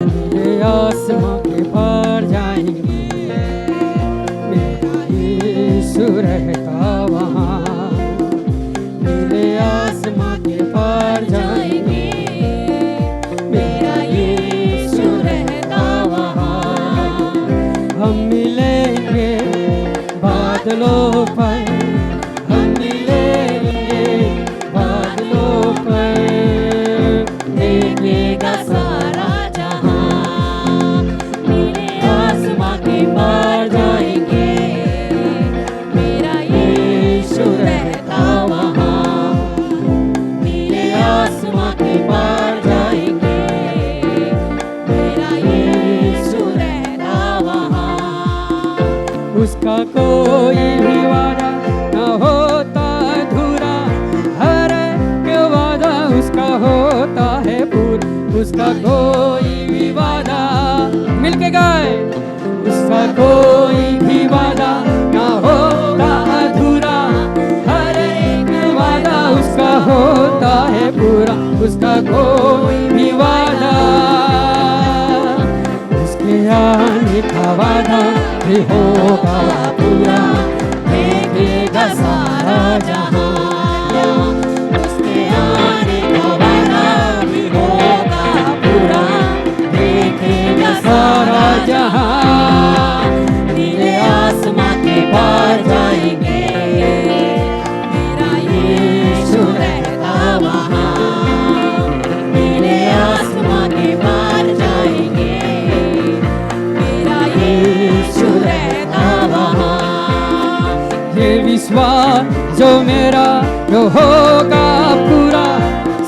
नीले आसमां के पार जाएंगे, मेरा यीशु रहता वहाँ। नीले आसमां के पार जाएंगे, मेरा यीशु रहता वहाँ। हम मिलेंगे बादलों पर, हम मिलेंगे बादलों पर, देखेगा सारा जहां। नीले आसमां के पार जाएंगे, मेरा यीशु रहता वहाँ। नीले आसमां के पार जाएंगे, मेरा यीशु रहता वहाँ। उसका कोई भी वादा न होता अधूरा, हर एक वादा उसका होता है पूरा। उसका कोई भी वादा, मिलके गाए, उसका कोई भी वादा न होता अधूरा, हर एक वादा उसका होता है पूरा। उसका कोई भी वादा, उसके आने का वादा भी होगा पूरा, देखेगा सारा जहां। उसके आने का वादा भी होगा पूरा, देखेगा सारा जहां। नीले आसमां के पार जाएंगे, मेरा यीशु रहता वहाँ। नीले आसमां के पार जाएंगे, मेरा यीशु रहता वहाँ। ये विश्वास जो मेरा जो होगा पूरा,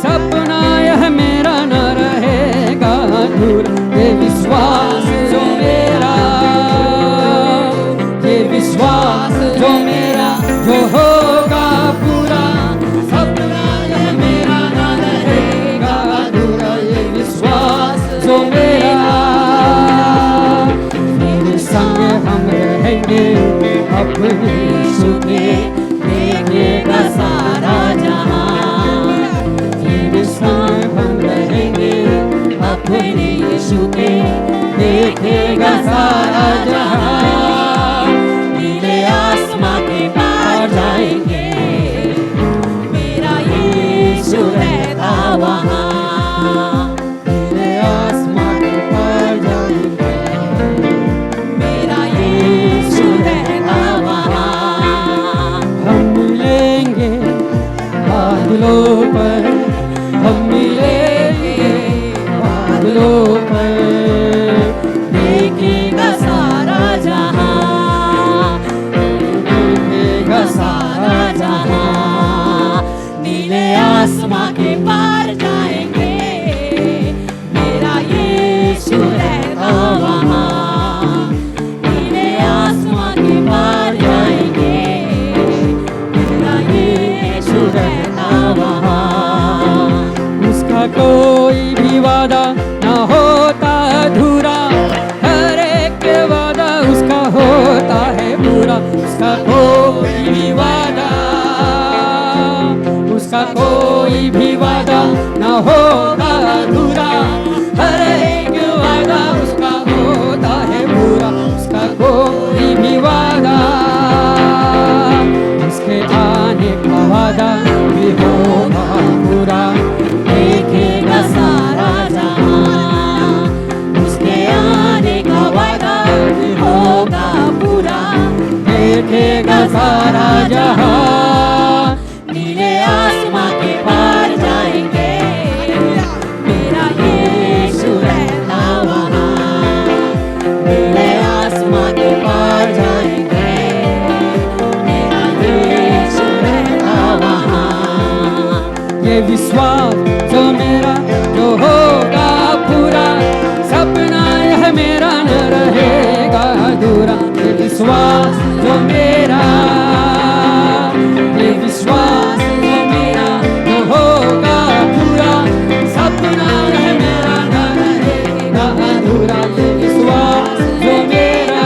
सपना यह मेरा न रहेगा अधूरा। ये विश्वास जो मेरा, ये विश्वास जो मेरा जो होगा पूरा, सपना यह मेरा न रहेगा अधूरा। ये विश्वास जो मेरा, मेरे संग हम रहेंगे अपने यीशु के, देखेगा सारा जहां। मेरे संग हम रहेंगे अपने यीशु के, देखेगा सारा जहां। नीले आसमां के पार जाएंगे, मेरा यीशु रहता वहाँ। नीले आसमां के पार जाएंगे, मेरा यीशु रहता वहाँ। हम मिलेंगे बादलों पर, हम मिलेंगे बादलों पर, देखेगा सारा जहां, देखेगा सारा जहां। नीले आसमां के पार जाएंगे, मेरा यीशु रहता वहाँ। नीले आसमां के पार जाएंगे, मेरा यीशु रहता वहाँ। उसका कोई भी वादा न होता अधूरा, हर एक वादा उसका होता है पूरा। उसका कोई भी वादा, उसका कोई भी वादा न होता अधूरा, हर एक वादा उसका होता है पूरा। उसका कोई भी वादा, उसके आने का वादा भी होगा पूरा, देखेगा सारा जहां। उसके आने का वादा भी होगा पूरा, देखेगा सारा जहां। नीले आसमां के पार जाएंगे, मेरा यीशु रहता वहाँ। नीले आसमां के पार जाएंगे, मेरा यीशु रहता वहाँ। ये विश्वास जो मेरा जो होगा पूरा, सपना यह मेरा न रहेगा अधूरा। ये विश्वास जो मेरा, ये विश्वास जो मेरा जो होगा पूरा, सपना यह मेरा न रहेगा अधूरा। ये विश्वास जो मेरा,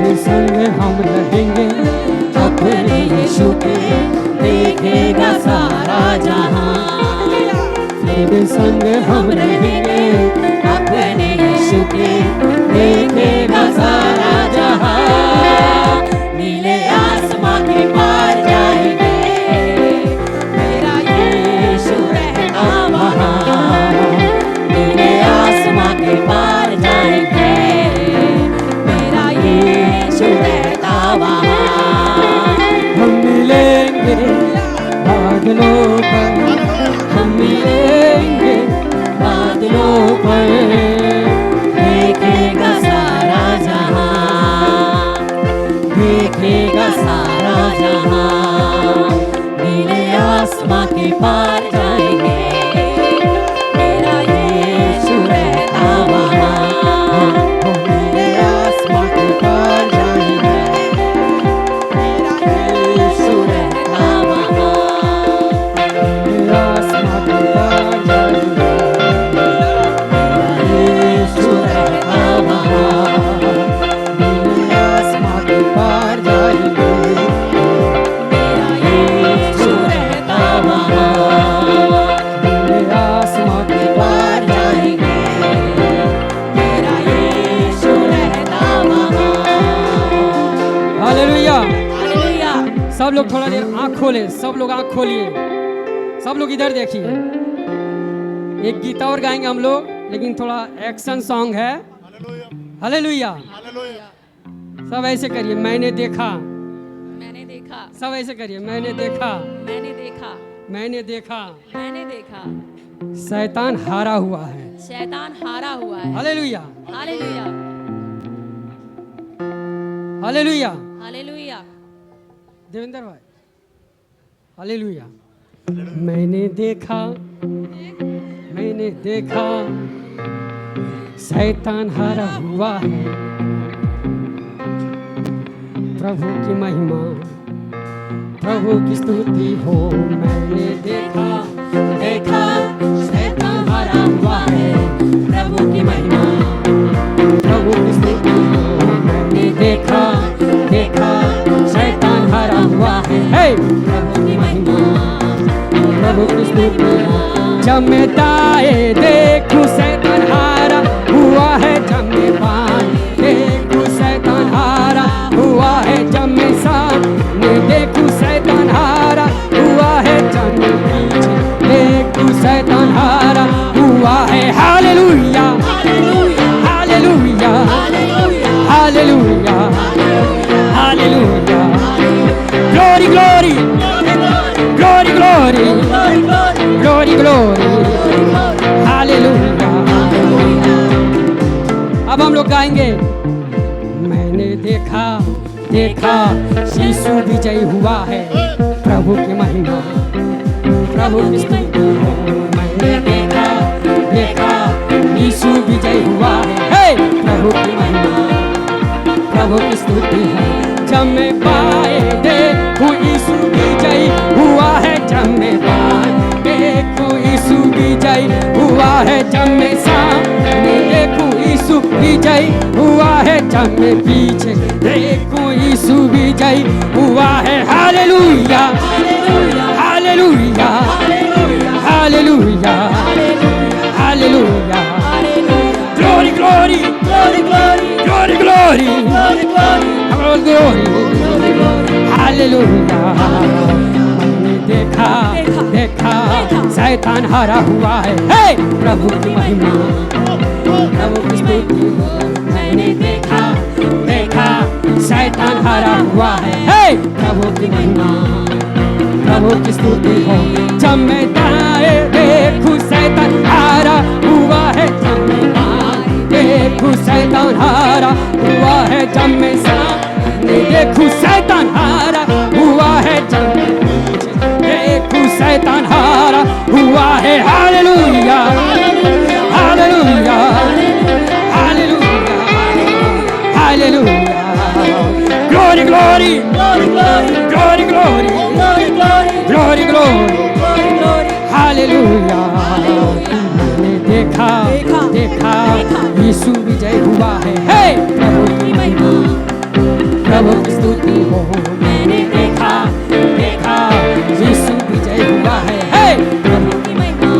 मेरे संग हम रहेंगे अपने यीशु के, देखेगा सारा जहां। तेरे संग हम रहेंगे मिलेंगे, बादलों पर हम मिलेंगे, बादलों पर देखेगा सारा जहां, देखेगा सारा जहां, नीले आसमां के पार जाएंगे, मेरा यीशु रहता वहां, नीले आसमां के पार जाएंगे, मेरा यीशु रहता वहां, नीले आसमां के पार जाएंगे, मेरा यीशु रहता वहां, नीले आसमां के पार जाएंगे, मेरा यीशु रहता वहां, नीले आसमां के पार जाएंगे, मेरा यीशु रहता वहां। Hallelujah, hallelujah. सब लोग थोड़ा देर आंख खोले, सब लोग आंख खोलिए, सब लोग इधर देखिए। एक गीत और गाएंगे हम लोग, लेकिन थोड़ा एक्शन सॉन्ग है। हालेलुया, सब ऐसे करिए, मैंने देखा, मैंने देखा, सब ऐसे करिए, मैंने देखा, मैंने देखा, मैंने देखा, मैंने देखा, शैतान हारा हुआ है। शैतान हारा हुआ है। Hallelujah, hallelujah, hallelujah. Hallelujah, Devendra भाई, हालेलुया। मैंने देखा, मैंने देखा, शैतान हारा हुआ है, प्रभु की महिमा, प्रभु की स्तुति हो। मैंने देखा, देखा, शैतान हारा हुआ है, प्रभु की महिमा, प्रभु की स्तुति हो। मैंने देखा, देखा, शैतान हारा हुआ है, हे प्रभु की महिमा, प्रभु की स्तुति हो। जब मैं दाएं देखूं शैतान हारा हुआ है, जब मैं बाएं देखूं शैतान हारा हुआ है, जब मैं सामने देखूं शैतान हारा हुआ है, जब मैं पीछे देखूं शैतान हारा हुआ है। Hallelujah, hallelujah, hallelujah, hallelujah, hallelujah. Glory, glory, glory, glory, glory, glory, hallelujah. अब हम लोग गाएंगे, मैंने देखा, देखा, यीशु विजयी हुआ है, प्रभु की महिमा, प्रभु की स्तुति हो। मैंने देखा, देखा, यीशु विजयी हुआ है, हे प्रभु की महिमा, प्रभु की स्तुति है। जब मैं बाएं देखूं यीशु विजयी हुआ है, जब मैं बाएं देखूं यीशु विजयी हुआ है, जब मैं सामने देखूं यीशु विजयी हुआ है, जब मैं पीछे देखूं यीशु विजयी हुआ है। Hallelujah, hallelujah, hallelujah, hallelujah, hallelujah. Glory, glory, glory, glory, glory, glory, glory, hallelujah. मैंने देखा, देखा, शैतान हारा हुआ है, हे प्रभु की महिमा, प्रभु की स्तुति। मैंने देखा, देखा, शैतान हारा हुआ है, हे प्रभु की महिमा, प्रभु की स्तुति हो। जब मैं दाएं देखूं शैतान हारा हुआ है, जब मैं बाएं देखूं शैतान हारा हुआ है, जब मैं सामने देखूं शैतान हारा हुआ है, जब मैं पीछे देखूं शैतान हारा हुआ है। Hallelujah, hallelujah, hallelujah, hallelujah. Glory, glory, glory, glory, glory, glory, hallelujah. मैंने देखा, देखा, यीशु विजय हुआ है, हे प्रभु की महिमा, प्रभु की स्तुति हो। मैंने देखा, देखा, यीशु विजय हुआ है, हे प्रभु की महिमा,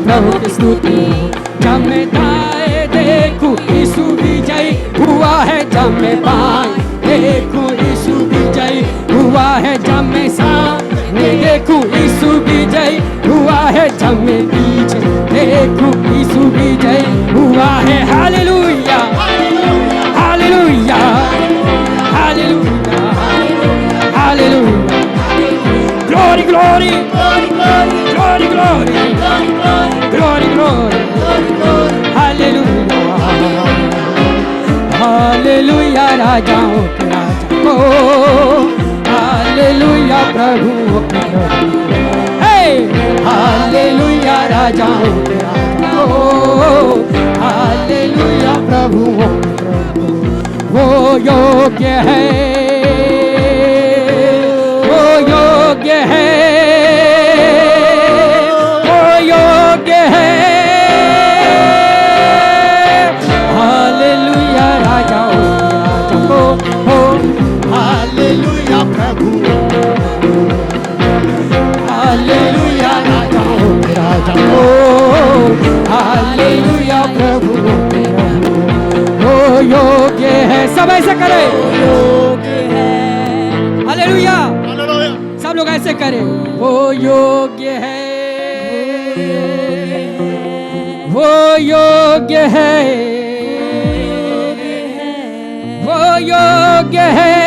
प्रभु की स्तुति हो। जब मैं दाएं देखूं यीशु विजय हुआ है, जब मैं बाएं देखूं यीशु विजय हुआ है, जब मैं सामने देखूं यीशु विजय हुआ है, जब मैं पीछे देखूं यीशु विजय हुआ है। Hallelujah, hallelujah, hallelujah, hallelujah, glory, glory, glory, glory, glory, hallelujah, hallelujah, राजाओं के राजा को, hallelujah, प्रभुओं के प्रभु, hey, hallelujah, राजाओं के राजा को, hallelujah, प्रभुओं के प्रभु, वो योग्य है, वो योग्य है, वो योग्य है, हालेलुया राजाओं के राजा को हो, हालेलुया प्रभु, हालेलुया राजाओं के राजा को, हालेलुया प्रभु के प्रभु, वो योग्य है, सब ऐसे करे, योग्य है, हालेलुया, सब लोग ऐसे करें, वो योग्य है, वो योग्य है, वो योग्य है।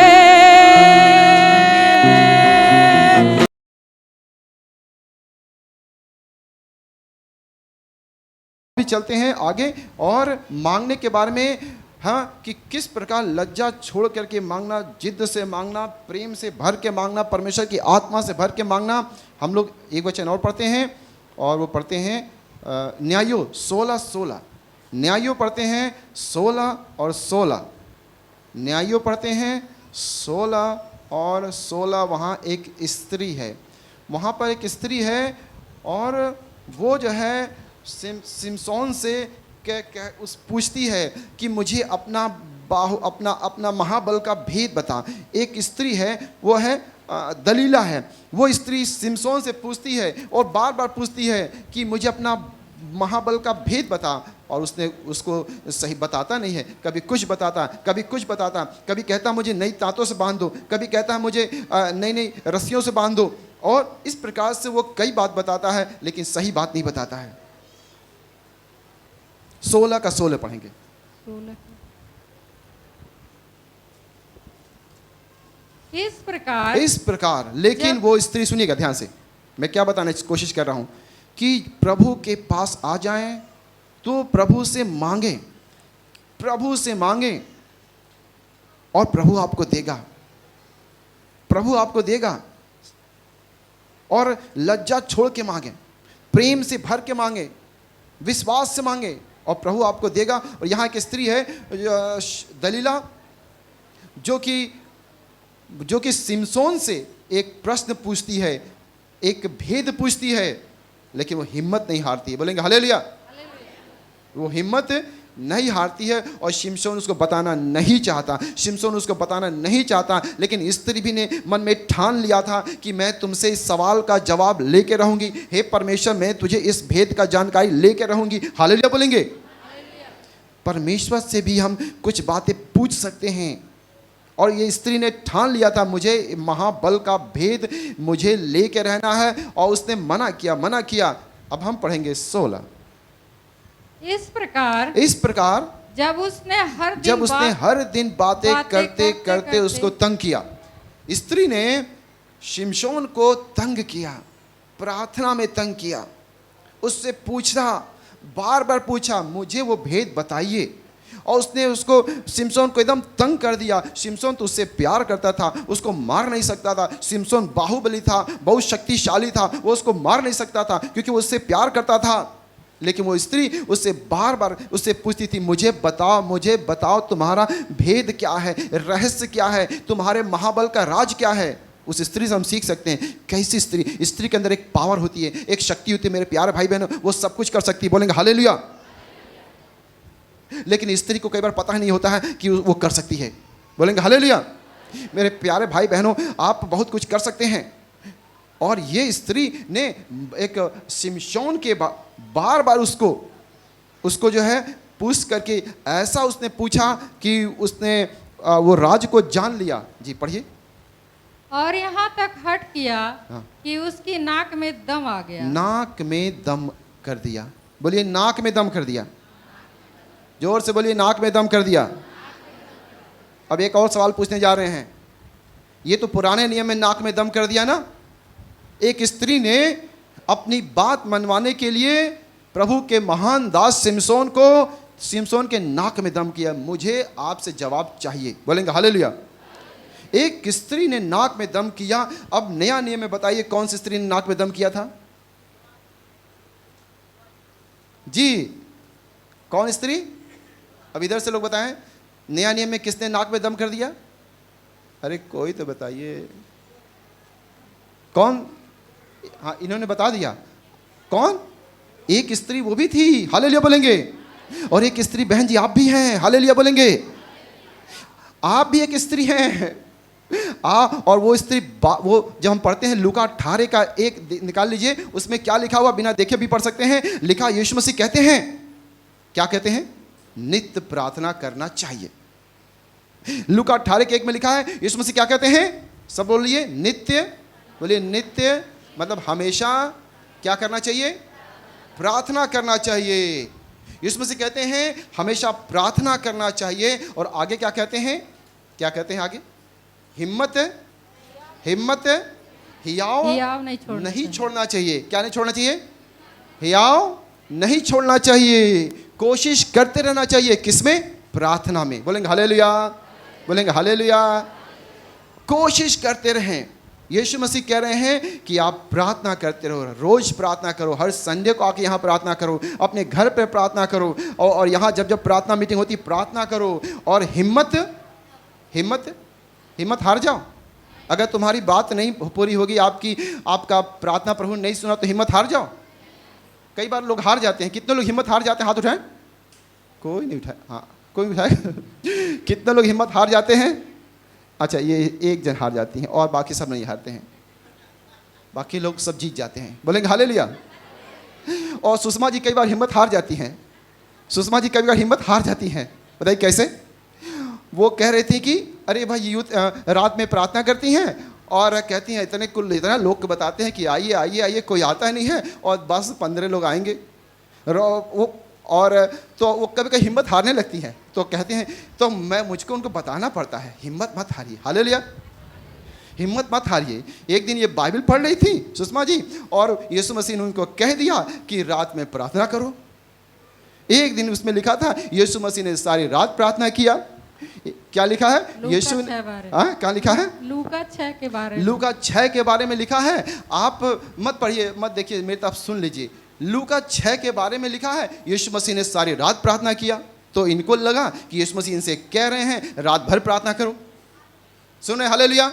भी चलते हैं आगे और मांगने के बारे में, हाँ, कि किस प्रकार लज्जा छोड़ करके मांगना, जिद्द से मांगना, प्रेम से भर के मांगना, परमेश्वर की आत्मा से भर के मांगना। हम लोग एक वचन और पढ़ते हैं और वो पढ़ते हैं न्यायों 16:16, न्यायों पढ़ते हैं 16 और 16, न्यायों पढ़ते हैं 16 और 16। वहाँ एक स्त्री है, वहाँ पर एक स्त्री है और वो जो है सिमसोन से उस पूछती है कि मुझे अपना अपना महाबल का भेद बता। एक स्त्री है, वो है दलीला है, वो स्त्री सिमसोन से पूछती है और बार बार पूछती है कि मुझे अपना महाबल का भेद बता, और उसने उसको सही बताता नहीं है, कभी कुछ बताता, कभी कुछ बताता, कभी कहता मुझे नई तांतों से बांध दो, कभी कहता है मुझे नई नई रस्सियों से बांध दो, और इस प्रकार से वो कई बात बताता है लेकिन सही बात नहीं बताता है। 16 का 16 पढ़ेंगे। इस प्रकार लेकिन वो स्त्री, सुनिएगा ध्यान से, मैं क्या बताने की कोशिश कर रहा हूं, कि प्रभु के पास आ जाएं तो प्रभु से मांगे, प्रभु से मांगे और प्रभु आपको देगा, प्रभु आपको देगा। और लज्जा छोड़ के मांगे, प्रेम से भर के मांगे, विश्वास से मांगे और प्रभु आपको देगा। और यहाँ एक स्त्री है दलीला, जो कि सिमसोन से एक प्रश्न पूछती है, एक भेद पूछती है, लेकिन वो हिम्मत नहीं हारती है। बोलेंगे हालेलुया। वो हिम्मत नहीं हारती है और शिमशोन उसको बताना नहीं चाहता, शिमशोन उसको बताना नहीं चाहता। लेकिन स्त्री भी ने मन में ठान लिया था कि मैं तुमसे इस सवाल का जवाब लेके रहूंगी, हे परमेश्वर मैं तुझे इस भेद का जानकारी लेके रहूंगी। हालेलुया बोलेंगे। परमेश्वर से भी हम कुछ बातें पूछ सकते हैं, और ये स्त्री ने ठान लिया था मुझे महाबल का भेद मुझे लेके रहना है, और उसने मना किया। अब हम पढ़ेंगे 16। इस प्रकार जब उसने हर दिन बातें करते करते उसको तंग किया, स्त्री ने शिमशोन को तंग किया, प्रार्थना में तंग किया, उससे पूछा, बार बार पूछा मुझे वो भेद बताइए, और उसने उसको सिमसोन को एकदम तंग कर दिया। सिमसोन तो उससे प्यार करता था, उसको मार नहीं सकता था। सिमसोन बाहुबली था, बहुत शक्तिशाली था, वो उसको मार नहीं सकता था क्योंकि वो उससे प्यार करता था। लेकिन वो स्त्री उससे बार बार उससे पूछती थी, मुझे बताओ तुम्हारा भेद क्या है, रहस्य क्या है, तुम्हारे महाबल का राज क्या है। उस स्त्री से हम सीख सकते हैं कैसी स्त्री के अंदर एक पावर होती है, एक शक्ति होती है। मेरे प्यारे भाई बहनों, वो सब कुछ कर सकती है। बोलेंगे हालेलुया। लेकिन स्त्री को कई बार पता ही नहीं होता है कि वो कर सकती है। बोलेंगे हालेलुया। मेरे प्यारे भाई बहनों, आप बहुत कुछ कर सकते हैं। और ये स्त्री ने एक शिमशोन के बार बार उसको जो है पूछ करके ऐसा उसने पूछा कि उसने वो राज को जान लिया। जी पढ़िए। और यहाँ तक हट किया कि उसकी नाक में दम आ गया। नाक में दम कर दिया। बोलिए नाक में दम कर दिया। जोर से बोलिए नाक में दम कर दिया। अब एक और सवाल पूछने जा रहे हैं। ये तो पुराने नियम में नाक में दम कर दिया ना, एक स्त्री ने अपनी बात मनवाने के लिए प्रभु के महान दास सिमसोन के नाक में दम किया। मुझे आपसे जवाब चाहिए, बोलेंगे हालेलुया। एक स्त्री ने नाक में दम किया। अब नया नियम में बताइए कौन सी स्त्री ने नाक में दम किया था? जी, कौन स्त्री? अब इधर से लोग बताएं, नया नियम में किसने नाक में दम कर दिया? अरे कोई तो बताइए कौन? हाँ, इन्होंने बता दिया। कौन? एक स्त्री, वो भी थी, हालेलुया बोलेंगे। और एक स्त्री, बहन जी आप भी हैं, हालेलुया बोलेंगे। आप भी एक स्त्री हैं। और वो स्त्री, वो जब हम पढ़ते हैं लूका 18 का 1 निकाल लीजिए, उसमें क्या लिखा हुआ, बिना देखे भी पढ़ सकते हैं। लिखा, यीशु मसीह कहते हैं, क्या कहते हैं? नित्य प्रार्थना करना चाहिए। लूका 18 के 1 में लिखा है, यीशु मसीह क्या कहते हैं? सब बोलिए नित्य, बोलिए नित्य मतलब हमेशा क्या करना चाहिए? प्रार्थना करना चाहिए। यीशु मसीह कहते हैं हमेशा प्रार्थना करना चाहिए। और आगे क्या कहते हैं? क्या कहते हैं आगे? हिम्मत हियाव नहीं छोड़ना चाहिए। क्या नहीं छोड़ना चाहिए? हियाव नहीं छोड़ना चाहिए। कोशिश करते रहना चाहिए। किसमें? प्रार्थना में। बोलेंगे हालेलुया, बोलेंगे हालेलुया। कोशिश करते रहें। यीशु मसीह कह रहे हैं कि आप प्रार्थना करते रहो, रोज प्रार्थना करो, हर संडे को आके यहाँ प्रार्थना करो, अपने घर पे प्रार्थना करो, और यहाँ जब जब प्रार्थना मीटिंग होती प्रार्थना करो। और हिम्मत हार जाओ। अगर तुम्हारी बात नहीं पूरी होगी, आपका प्रार्थना प्रभु नहीं सुना, तो हिम्मत हार जाओ। कई बार लोग हार जाते हैं। कितने लोग हिम्मत हार जाते हैं? हाथ उठाएं। कोई नहीं उठाए। हाँ, कोई उठाए। कितने लोग हिम्मत हार जाते हैं? अच्छा, ये एक जन हार जाती हैं और बाकी सब नहीं हारते हैं, बाकी लोग सब जीत जाते हैं। बोलेंगे हालेलुया। और सुषमा जी कई बार हिम्मत हार जाती हैं। सुषमा जी कई बार हिम्मत हार जाती हैं। बताइए कैसे? वो कह रही थी कि अरे भाई यूथ रात में प्रार्थना करती हैं और कहती हैं इतना लोग को बताते हैं कि आइए आइए आइए, कोई आता नहीं है, और बस 15 लोग आएंगे। और तो वो कभी कभी हिम्मत हारने लगती हैं, तो कहते हैं तो मुझको उनको बताना पड़ता है, हिम्मत मत हारिए। हालेलुया, हिम्मत मत हारिए। एक दिन ये बाइबल पढ़ रही थी सुषमा जी, और यीशु मसीह ने उनको कह दिया कि रात में प्रार्थना करो। एक दिन उसमें लिखा था यीशु मसीह ने सारी रात प्रार्थना किया। क्या लिखा है? यीशु ने क्या लिखा है? लूका 6 के बारे में। लूका 6 के बारे में लिखा है। आप मत पढ़िए, मत देखिए, मेरी तरफ सुन लीजिए। लूका 6 के बारे में लिखा है यीशु मसीह ने सारी रात प्रार्थना किया। तो इनको लगा कि यीशु मसीह इनसे कह रहे हैं रात भर प्रार्थना करो। सुने हालेलुया।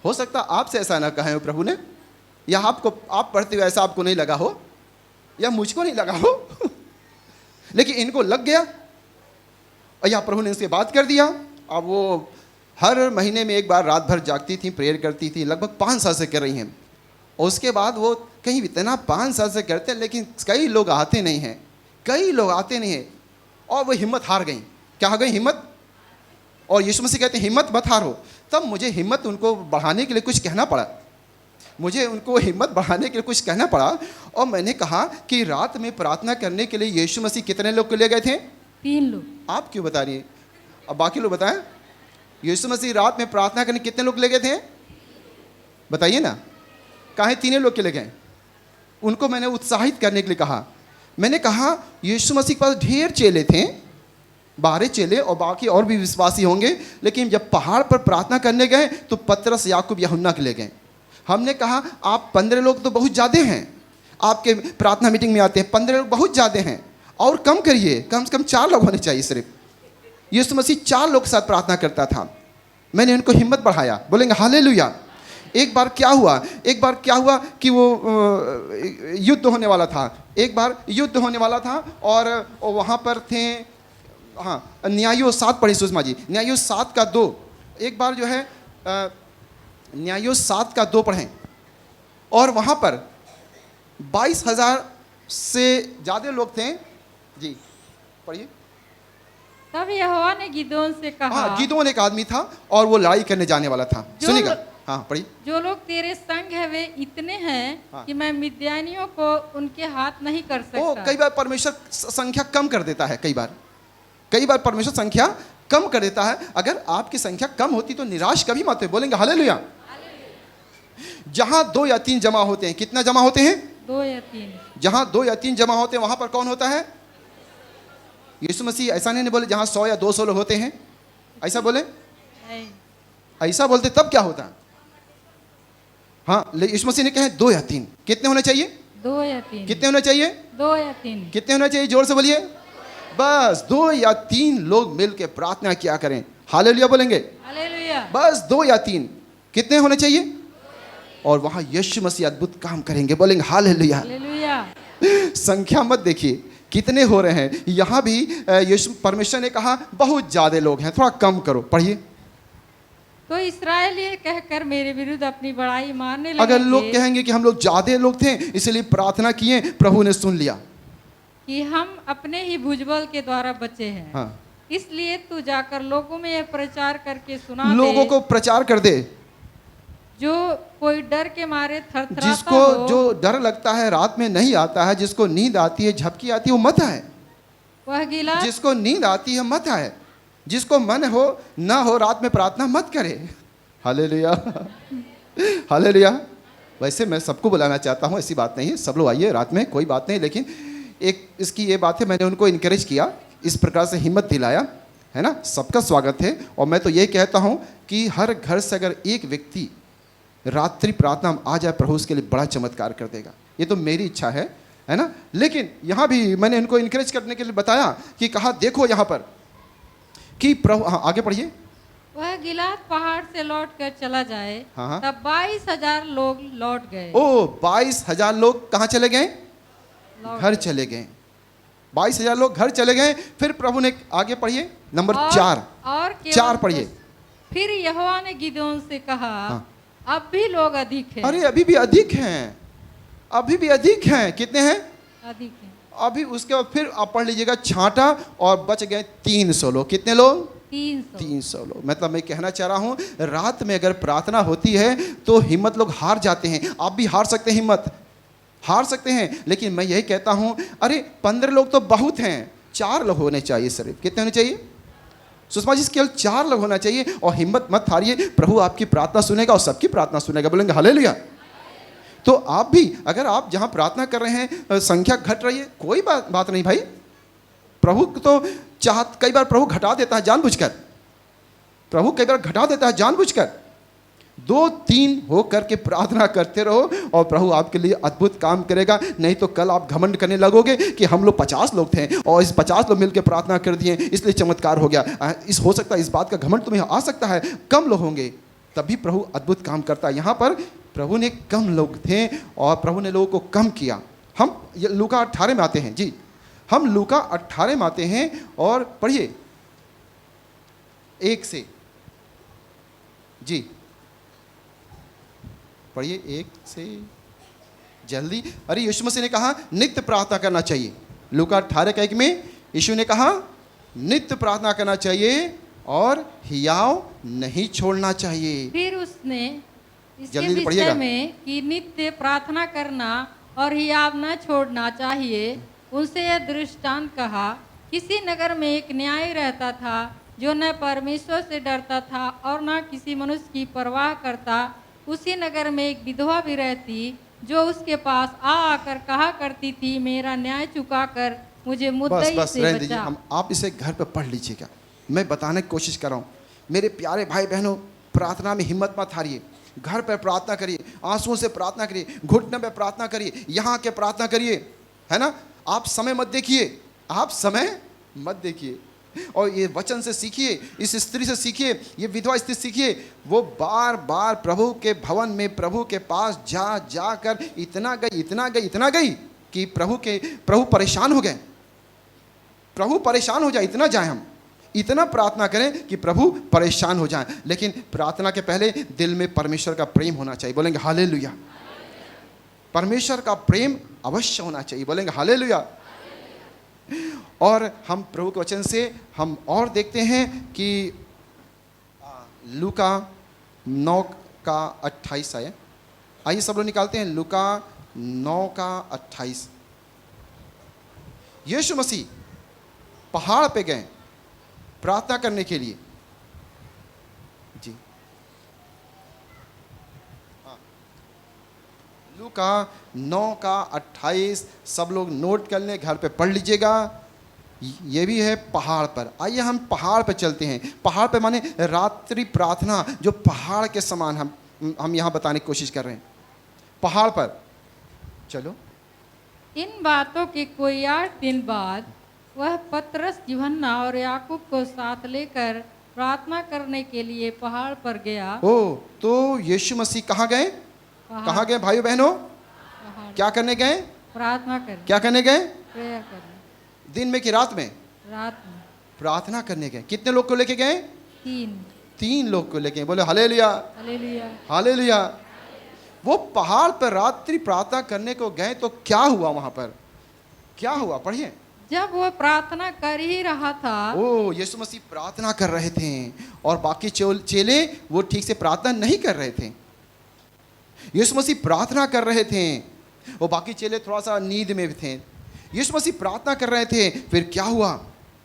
हो सकता आपसे ऐसा ना कहे हो प्रभु ने, या आप पढ़ते हुए ऐसा आपको नहीं लगा हो, या मुझको नहीं लगा हो, लेकिन इनको लग गया और या प्रभु ने इनसे बात कर दिया। अब वो हर महीने में एक बार रात भर जागती थी, प्रेयर करती थी। लगभग 5 साल से कर रही हैं। और उसके बाद वो कहीं इतना 5 साल से करते हैं, लेकिन कई लोग आते नहीं हैं, कई लोग आते नहीं हैं, और वो हिम्मत हार गई। क्या हो गई? हिम्मत। और यीशु मसीह कहते हैं हिम्मत मत हारो। तब मुझे हिम्मत उनको बढ़ाने के लिए कुछ कहना पड़ा, मुझे उनको हिम्मत बढ़ाने के लिए कुछ कहना पड़ा। और मैंने कहा कि रात में प्रार्थना करने के लिए यीशु मसीह कितने लोग को ले गए थे? 3 लोग। आप क्यों बता रही हैं? अब बाकी लोग बताएं। यीशु मसीह रात में प्रार्थना करने कितने लोग ले गए थे? बताइए ना। काहे 3 लोग के ले गए? उनको मैंने उत्साहित करने के लिए कहा। मैंने कहा यीशु मसीह के पास ढेर चेले थे, 12 चेले, और बाकी और भी विश्वासी होंगे। लेकिन जब पहाड़ पर प्रार्थना करने गए तो पतरस, याकूब, यूहन्ना के ले गए। हमने कहा आप 15 लोग तो बहुत ज़्यादा हैं, आपके प्रार्थना मीटिंग में आते हैं, 15 लोग बहुत ज़्यादा हैं, और कम करिए, कम से कम 4 लोग होने चाहिए सिर्फ। यीशु मसीह 4 लोग के साथ प्रार्थना करता था। मैंने उनको हिम्मत बढ़ाया। बोलेंगे हालेलुया। एक बार क्या हुआ कि वो युद्ध होने वाला था। एक बार युद्ध होने वाला था और वहाँ पर थे, हाँ, न्यायों 7 पढ़ी सुषमा जी, न्यायों 7 का 2। एक बार जो है न्यायों 7 का 2 पढ़ें, और वहाँ पर 22,000 से ज़्यादा लोग थे। जी पढ़िए। तब यहोवा ने गिदोन से कहा। हाँ, गिदोन एक आदमी था और वो लड़ाई करने जाने वाला था। सुनिएगा, हाँ पढ़िए। जो लोग तेरे संग है वे इतने हैं हाँ। कि मैं मिद्यानियों को उनके हाथ नहीं कर सकता। कई बार परमेश्वर संख्या कम कर देता है। कई बार परमेश्वर संख्या कम कर देता है। अगर आपकी संख्या कम होती तो निराश कभी मत हो। बोलेंगे हालेलुया। जहां 2 या 3 जमा होते हैं, कितना जमा होते हैं? 2 या 3। जहां 2 या 3 जमा होते हैं वहां पर कौन होता है? यीशु मसीह ऐसा नहीं बोले जहां 100 या 200 लोग होते हैं, ऐसा बोले? नहीं। ऐसा बोलते तब क्या होता? हाँ, यीशु मसीह ने कहे 2 या 3। कितने होने चाहिए? 2 या 3। कितने होने चाहिए? 2 या 3। कितने होने चाहिए? जोर से बोलिए। बस 2 या 3 लोग मिलकर प्रार्थना किया करें, हालेलुया बोलेंगे। हालेलुया। बस 2 या 3 कितने होने चाहिए? और वहां यीशु मसीह अद्भुत काम करेंगे, बोलेंगे हालेलुया। हालेलुया। संख्या मत देखिए कितने हो रहे हैं। यहां भी यीशु परमेश्वर ने कहा बहुत ज्यादा लोग हैं, थोड़ा कम करो। पढ़िए। तो इस्राएल ये कहकर मेरे विरुद्ध अपनी बड़ाई मारने लगे अगर लोग कहेंगे कि हम लोग ज्यादा लोग थे इसलिए प्रार्थना किए, प्रभु ने सुन लिया कि हम अपने ही भुजबल के द्वारा बचे हैं। हाँ। इसलिए तू जाकर लोगों में यह प्रचार करके सुना लोगों दे, को प्रचार कर दे, जो कोई डर के मारे थरथराता जिसको हो, जो डर लगता है रात में नहीं आता है, जिसको नींद आती है झपकी आती है वो मत आए। वह गिलाद जिसको नींद आती है मत आए, जिसको मन हो ना हो रात में प्रार्थना मत करे। Hallelujah hallelujah. वैसे मैं सबको बुलाना चाहता हूँ, ऐसी बात नहीं है, सब लोग आइए रात में, कोई बात नहीं। लेकिन एक इसकी ये बात है, मैंने उनको इनकरेज किया, इस प्रकार से हिम्मत दिलाया, है ना। सबका स्वागत है। और मैं तो ये कहता हूँ कि हर घर से अगर एक व्यक्ति रात्रि प्रार्थना में आ जाए, प्रभु उसके लिए बड़ा चमत्कार कर देगा। ये तो मेरी इच्छा है ना। लेकिन यहाँ भी मैंने इनको इनकरेज करने के लिए बताया कि कहा देखो यहाँ पर कि प्रभु, हाँ आगे पढ़िए। वह गिलाद पहाड़ से लौट कर चला जाए। हाँ। तब 22,000 लोग लौट गए। ओ 22,000 लोग कहाँ चले गए? लौट घर चले गए। 22,000 लोग घर चले गए। फिर प्रभु ने आगे पढ़िए नंबर 4 और केवल 4 पढ़िए। फिर यहोवा ने गिदोन से कहा, हाँ। अब भी लोग अधिक हैं। अरे अभी भी अधिक हैं, अभी भी अधिक हैं। कितने हैं? अधिक हैं। अभी उसके बाद फिर आप पढ़ लीजिएगा, छांटा और बच गए 300 लोग। कितने लोग? 300 लोग। मतलब मैं कहना चाह रहा हूं रात में अगर प्रार्थना होती है तो हिम्मत लोग हार जाते हैं। आप भी हार सकते हैं, हिम्मत हार सकते हैं। लेकिन मैं यही कहता हूं, अरे 15 लोग तो बहुत हैं, 4 लोग होने चाहिए सिर्फ। कितने होने चाहिए सुषमा जी? केवल 4 लोग होना चाहिए। और हिम्मत मत हारिए, प्रभु आपकी प्रार्थना सुनेगा और सबकी प्रार्थना सुनेगा, बोलेंगे हालेलुया। तो आप भी अगर आप जहां प्रार्थना कर रहे हैं संख्या घट रही है, कोई बात नहीं भाई। प्रभु तो कई बार प्रभु घटा देता है जानबूझकर, प्रभु कई बार घटा देता है जानबूझकर। 2-3 हो करके प्रार्थना करते रहो और प्रभु आपके लिए अद्भुत काम करेगा। नहीं तो कल आप घमंड करने लगोगे कि हम लोग 50 लोग थे और इस 50 लोग मिलकर प्रार्थना कर दिए इसलिए चमत्कार हो गया। इस हो सकता है इस बात का घमंड तुम्हें आ सकता है। कम लोग होंगे तभी प्रभु अद्भुत काम करता है। यहाँ पर प्रभु ने कम लोग थे और प्रभु ने लोगों को कम किया। हम लूका 18 में आते हैं जी, हम लूका 18 में आते हैं और पढ़िए 1 से जी, पढ़िए 1 से जल्दी। अरे यीशु मसीह ने कहा नित्य प्रार्थना करना चाहिए। लूका 18:1 में यीशु ने कहा नित्य प्रार्थना करना चाहिए और हियाव नहीं छोड़ना चाहिए। फिर उसने इसके जल्दी विषय पढ़िएगा। में कि नित्य प्रार्थना करना और हियाव न छोड़ना चाहिए, उनसे यह दृष्टांत कहा। किसी नगर में एक न्यायी रहता था जो न परमेश्वर से डरता था और न किसी मनुष्य की परवाह करता। उसी नगर में एक विधवा भी रहती जो उसके पास आकर कहा करती थी, मेरा न्याय चुकाकर मुझे मुद्दई बस से रहने दीजिए। बचा। हम आप इसे घर पर पढ़ लीजिएगा। मैं बताने की कोशिश कर रहा हूँ मेरे प्यारे भाई बहनों, प्रार्थना में हिम्मत मत हारिए। घर पर प्रार्थना करिए, आंसुओं से प्रार्थना करिए, घुटने पे प्रार्थना करिए, यहाँ के प्रार्थना करिए, है ना। आप समय मत देखिए, आप समय मत देखिए और ये वचन से सीखिए, इस स्त्री से सीखिए, ये विधवा स्त्री सीखिए। वो बार बार प्रभु के भवन में प्रभु के पास जा कर इतना गई कि प्रभु परेशान हो गए। प्रभु परेशान हो जाए, इतना जाए हम, इतना प्रार्थना करें कि प्रभु परेशान हो जाए। लेकिन प्रार्थना के पहले दिल में परमेश्वर का प्रेम होना चाहिए, बोलेंगे हालेलुया। परमेश्वर का प्रेम अवश्य होना चाहिए, बोलेंगे हालेलुया। और हम प्रभु के वचन से हम और देखते हैं कि लूका 9:28 है। आइए सब लोग निकालते हैं लूका 9:28। यीशु मसीह पहाड़ पे गए प्रार्थना करने के लिए जी। हाँ लूका 9:28 सब लोग नोट कर लें, घर पे पढ़ लीजिएगा। ये भी है पहाड़ पर। आइए हम पहाड़ पर चलते हैं। पहाड़ पर माने रात्रि प्रार्थना, जो पहाड़ के समान हम यहाँ बताने की कोशिश कर रहे हैं। पहाड़ पर चलो। इन बातों के कोई 8 दिन बाद वह पतरस, यूहन्ना और याकूब को साथ लेकर प्रार्थना करने के लिए पहाड़ पर गया। ओ, तो यीशु मसीह कहाँ गए? कहाँ गए भाइयों बहनों? पहाड़ क्या करने गए? प्रार्थना करने, क्या करने गए? प्रेयर करने। दिन में कि रात में? रात में। प्रार्थना करने गए। कितने लोग को लेके गए? 3 लोग को लेके। बोले हालेलुया, हालेलुया। हालेलुया। वो पहाड़ पर रात्रि प्रार्थना करने को गए तो क्या हुआ वहां पर? क्या हुआ? पढ़िए। जब वह प्रार्थना कर ही रहा था, ओ, यीशु मसीह प्रार्थना कर रहे थे और बाकी चेले वो ठीक से प्रार्थना नहीं कर रहे थे। यीशु मसीह प्रार्थना कर रहे थे, वो बाकी चेले थोड़ा सा नींद में भी थे। यीशु मसीह प्रार्थना कर रहे थे, फिर क्या हुआ?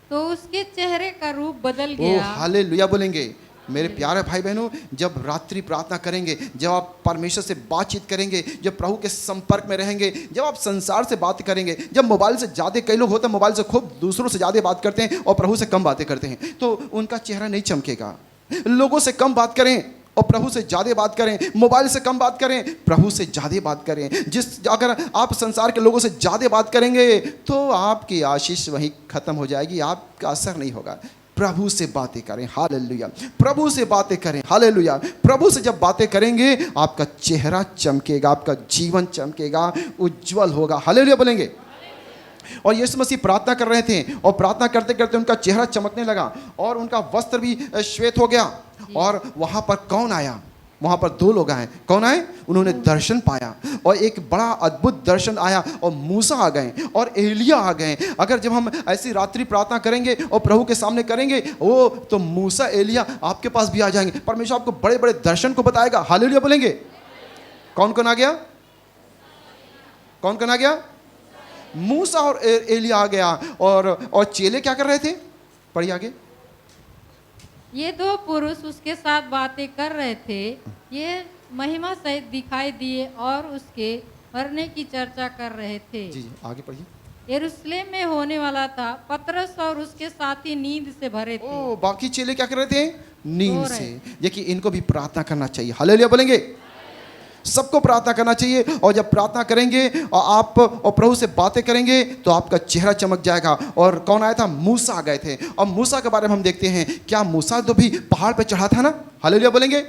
तो उसके चेहरे का रूप बदल ओ गया। हालेलुया बोलेंगे। मेरे प्यारे भाई बहनों, जब रात्रि प्रार्थना करेंगे, जब आप परमेश्वर से बातचीत करेंगे, जब प्रभु के संपर्क में रहेंगे, जब आप संसार से बात करेंगे, जब मोबाइल से ज़्यादा, कई लोग होते हैं मोबाइल से खूब दूसरों से ज़्यादा बात करते हैं और प्रभु से कम बातें करते हैं, तो उनका चेहरा नहीं चमकेगा। लोगों से कम बात करें और प्रभु से ज़्यादा बात करें, मोबाइल से कम बात करें, प्रभु से ज़्यादा बात करें। अगर आप संसार के लोगों से ज़्यादा बात करेंगे तो आपकी आशीष वहीं ख़त्म हो जाएगी, आपका असर नहीं होगा। प्रभु से बातें करें, हालेलुया। प्रभु से बातें करें, हालेलुया। प्रभु से जब बातें करेंगे आपका चेहरा चमकेगा, आपका जीवन चमकेगा, उज्जवल होगा, हालेलुया बोलेंगे। और यीशु मसीह प्रार्थना कर रहे थे और प्रार्थना करते करते उनका चेहरा चमकने लगा और उनका वस्त्र भी श्वेत हो गया। और वहां पर कौन आया? वहां पर 2 लोग आए। कौन आए? उन्होंने दर्शन पाया और एक बड़ा अद्भुत दर्शन आया और मूसा आ गए और एलिया आ गए। अगर जब हम ऐसी रात्रि प्रार्थना करेंगे और प्रभु के सामने करेंगे, वो तो मूसा एलिया आपके पास भी आ जाएंगे। परमेश्वर आपको बड़े बड़े दर्शन को बताएगा, हालेलुया बोलेंगे। कौन कौन आ गया? कौन कौन आ गया? मूसा और एलिया आ गया। और चेले क्या कर रहे थे? पढ़िए आगे। ये 2 पुरुष उसके साथ बातें कर रहे थे। ये महिमा सहित दिखाई दिए और उसके मरने की चर्चा कर रहे थे। जी आगे पढ़िए। यरूशलेम में होने वाला था। पतरस और उसके साथी नींद से भरे थे। ओ, बाकी चेले क्या कर रहे थे? नींद सो रहे। से। देखिए इनको भी प्रार्थना करना चाहिए, हालेलुया बोलेंगे। सबको प्रार्थना करना चाहिए। और जब प्रार्थना करेंगे और आप और प्रभु से बातें करेंगे तो आपका चेहरा चमक जाएगा। और कौन आया था? मूसा आ गए थे। और मूसा के बारे में हम देखते हैं, क्या मूसा तो भी पहाड़ पे चढ़ा था ना? हालेलुया बोलेंगे।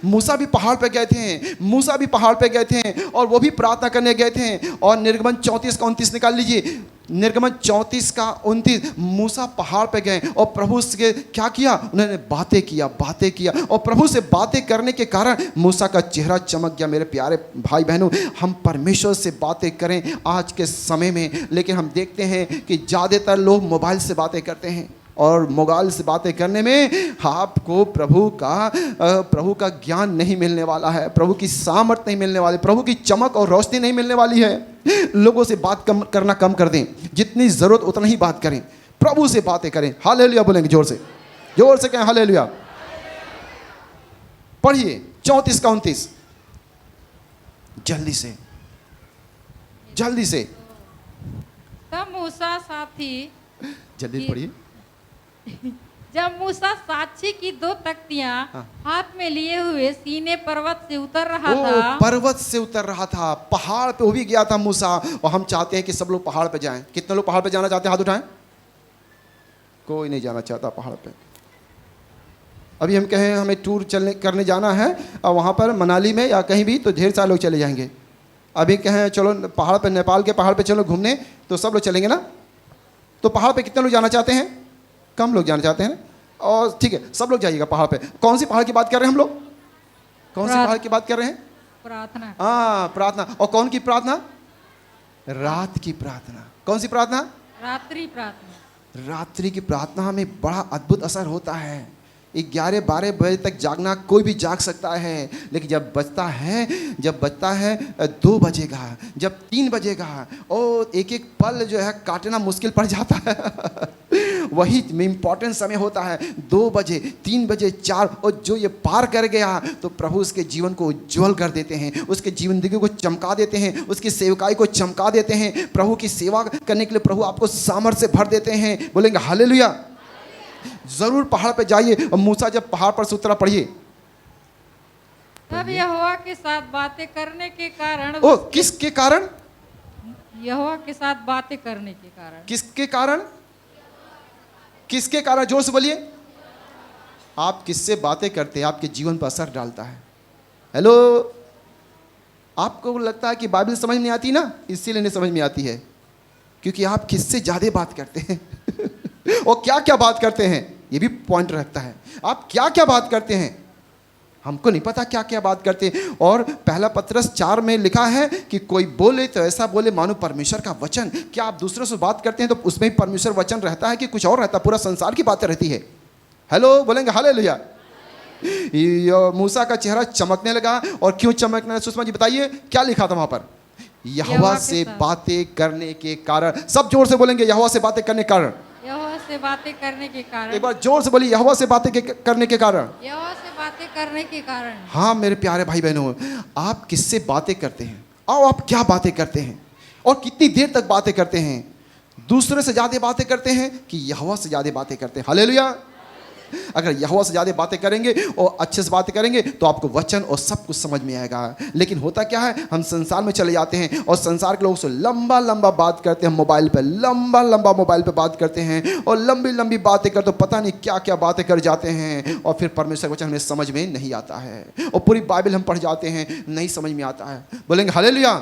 मूसा भी पहाड़ पे गए थे, मूसा भी पहाड़ पे गए थे और वो भी प्रार्थना करने गए थे। और निर्गमन 34:29 निकाल लीजिए। निर्गमन 34:29, मूसा पहाड़ पे गए और प्रभु से क्या किया? उन्होंने बातें किया और प्रभु से बातें करने के कारण मूसा का चेहरा चमक गया। मेरे प्यारे भाई बहनों, हम परमेश्वर से बातें करें आज के समय में, लेकिन हम देखते हैं कि ज़्यादातर लोग मोबाइल से बातें करते हैं और मोबाइल से बातें करने में आपको प्रभु का ज्ञान नहीं मिलने वाला है, प्रभु की सामर्थ नहीं मिलने वाली, प्रभु की चमक और रोशनी नहीं मिलने वाली है। लोगों से बात करना कम कर दें, जितनी ज़रूरत उतना ही बात करें, प्रभु से बातें करें, हालेलुया बोलेंगे। जोर से कहें हालेलुया। पढ़िए 34:29 जल्दी से तब मूसा साथी जल्दी पढ़िए। जब मूसा साक्षी की 2 तख्तियां हाथ में लिए हुए सीने पर्वत से उतर रहा था। पर्वत से उतर रहा था, पहाड़ पे वो भी गया था मूसा। और हम चाहते हैं कि सब लोग पहाड़ पे जाएं। कितने लोग पहाड़ पे जाना चाहते हैं? हाथ उठाएं। कोई नहीं जाना चाहता पहाड़ पे। अभी हम कहें हमें टूर करने जाना है और वहाँ पर मनाली में या कहीं भी, तो ढेर सारे लोग चले जाएंगे। अभी कहें चलो पहाड़ पे, नेपाल के पहाड़ पे चलो घूमने, तो सब लोग चलेंगे ना। तो पहाड़ पे कितने लोग जाना चाहते हैं? कम लोग जाना चाहते हैं। और ठीक है, सब लोग जाइएगा पहाड़ पे। कौन सी पहाड़ की बात कर रहे हैं हम लोग? कौन सी पहाड़ की बात कर रहे हैं? प्रार्थना। हाँ, प्रार्थना। और कौन की प्रार्थना? रात की प्रार्थना। कौन सी प्रार्थना? रात्रि प्रार्थना। रात्रि की प्रार्थना में बड़ा अद्भुत असर होता है। 11-12 बजे तक जागना कोई भी जाग सकता है, लेकिन जब बजता है 2 बजेगा, जब 3 बजेगा, और एक एक पल जो है काटना मुश्किल पड़ जाता है। वही इम्पॉर्टेंट समय होता है। 2 बजे, 3 बजे, 4, और जो ये पार कर गया तो प्रभु उसके जीवन को उज्ज्वल कर देते हैं, उसके जीवन जिंदगी को चमका देते हैं, उसकी सेवकाई को चमका देते हैं। प्रभु की सेवा करने के लिए प्रभु आपको सामर्थ्य से भर देते हैं। बोलेंगे हालेलुया। जरूर पहाड़ पे जाइए। और मूसा जब पहाड़ पर से उतरा, पढ़िए। तब यहोवा के साथ बातें करने के कारण, ओ किसके कारण? यहोवा के साथ बातें करने के कारण। किसके कारण? किसके कारण? जोर से बोलिए। आप किससे बातें करते हैं आपके जीवन पर असर डालता है। हेलो, आपको लगता है कि बाइबल समझ नहीं आती ना, इसीलिए नहीं समझ में आती है, क्योंकि आप किससे ज्यादा बात करते हैं और क्या क्या बात करते हैं, ये भी पॉइंट रखता है। आप क्या क्या बात करते हैं, हमको नहीं पता क्या क्या बात करते हैं। और पहला पत्रस 4 में लिखा है कि कोई बोले तो ऐसा बोले मानो परमेश्वर का वचन। क्या आप दूसरों से बात करते हैं तो उसमें भी परमेश्वर वचन रहता है कि कुछ और रहता है? पूरा संसार की बातें रहती है। हेलो, बोलेंगे हालेलुया। मूसा का चेहरा चमकने लगा। और क्यों चमकने लगा सुषमा जी बताइए, क्या लिखा था वहां पर? यहोवा से बातें करने के कारण। सब जोर से बोलेंगे, यहोवा से बातें करने के कारण। यहोवा से बातें करने के कारण। एक बार जोर से बोलिए, यहोवा से बातें करने के कारण। यहोवा से बातें करने के कारण। हाँ मेरे प्यारे भाई बहनों, आप किससे बातें करते हैं? आओ, आप क्या बातें करते हैं और कितनी देर तक बातें करते हैं? दूसरे से ज्यादा बातें करते हैं कि यहोवा से ज्यादा बातें करते हैं? हालेलुया। अगर यहोवा से ज्यादा बातें करेंगे और अच्छे से बातें करेंगे तो आपको वचन और सब कुछ समझ में आएगा। लेकिन होता क्या है, हम संसार में चले जाते हैं और संसार के लोगों से लंबा लंबा बात करते हैं, मोबाइल पे लंबा लंबा मोबाइल पे बात करते हैं और लंबी लंबी बातें करते, पता नहीं क्या क्या बातें कर जाते हैं। और फिर परमेश्वर का वचन हमें समझ में नहीं आता है और पूरी बाइबल हम पढ़ जाते हैं, नहीं समझ में आता है। बोलेंगे हालेलुया।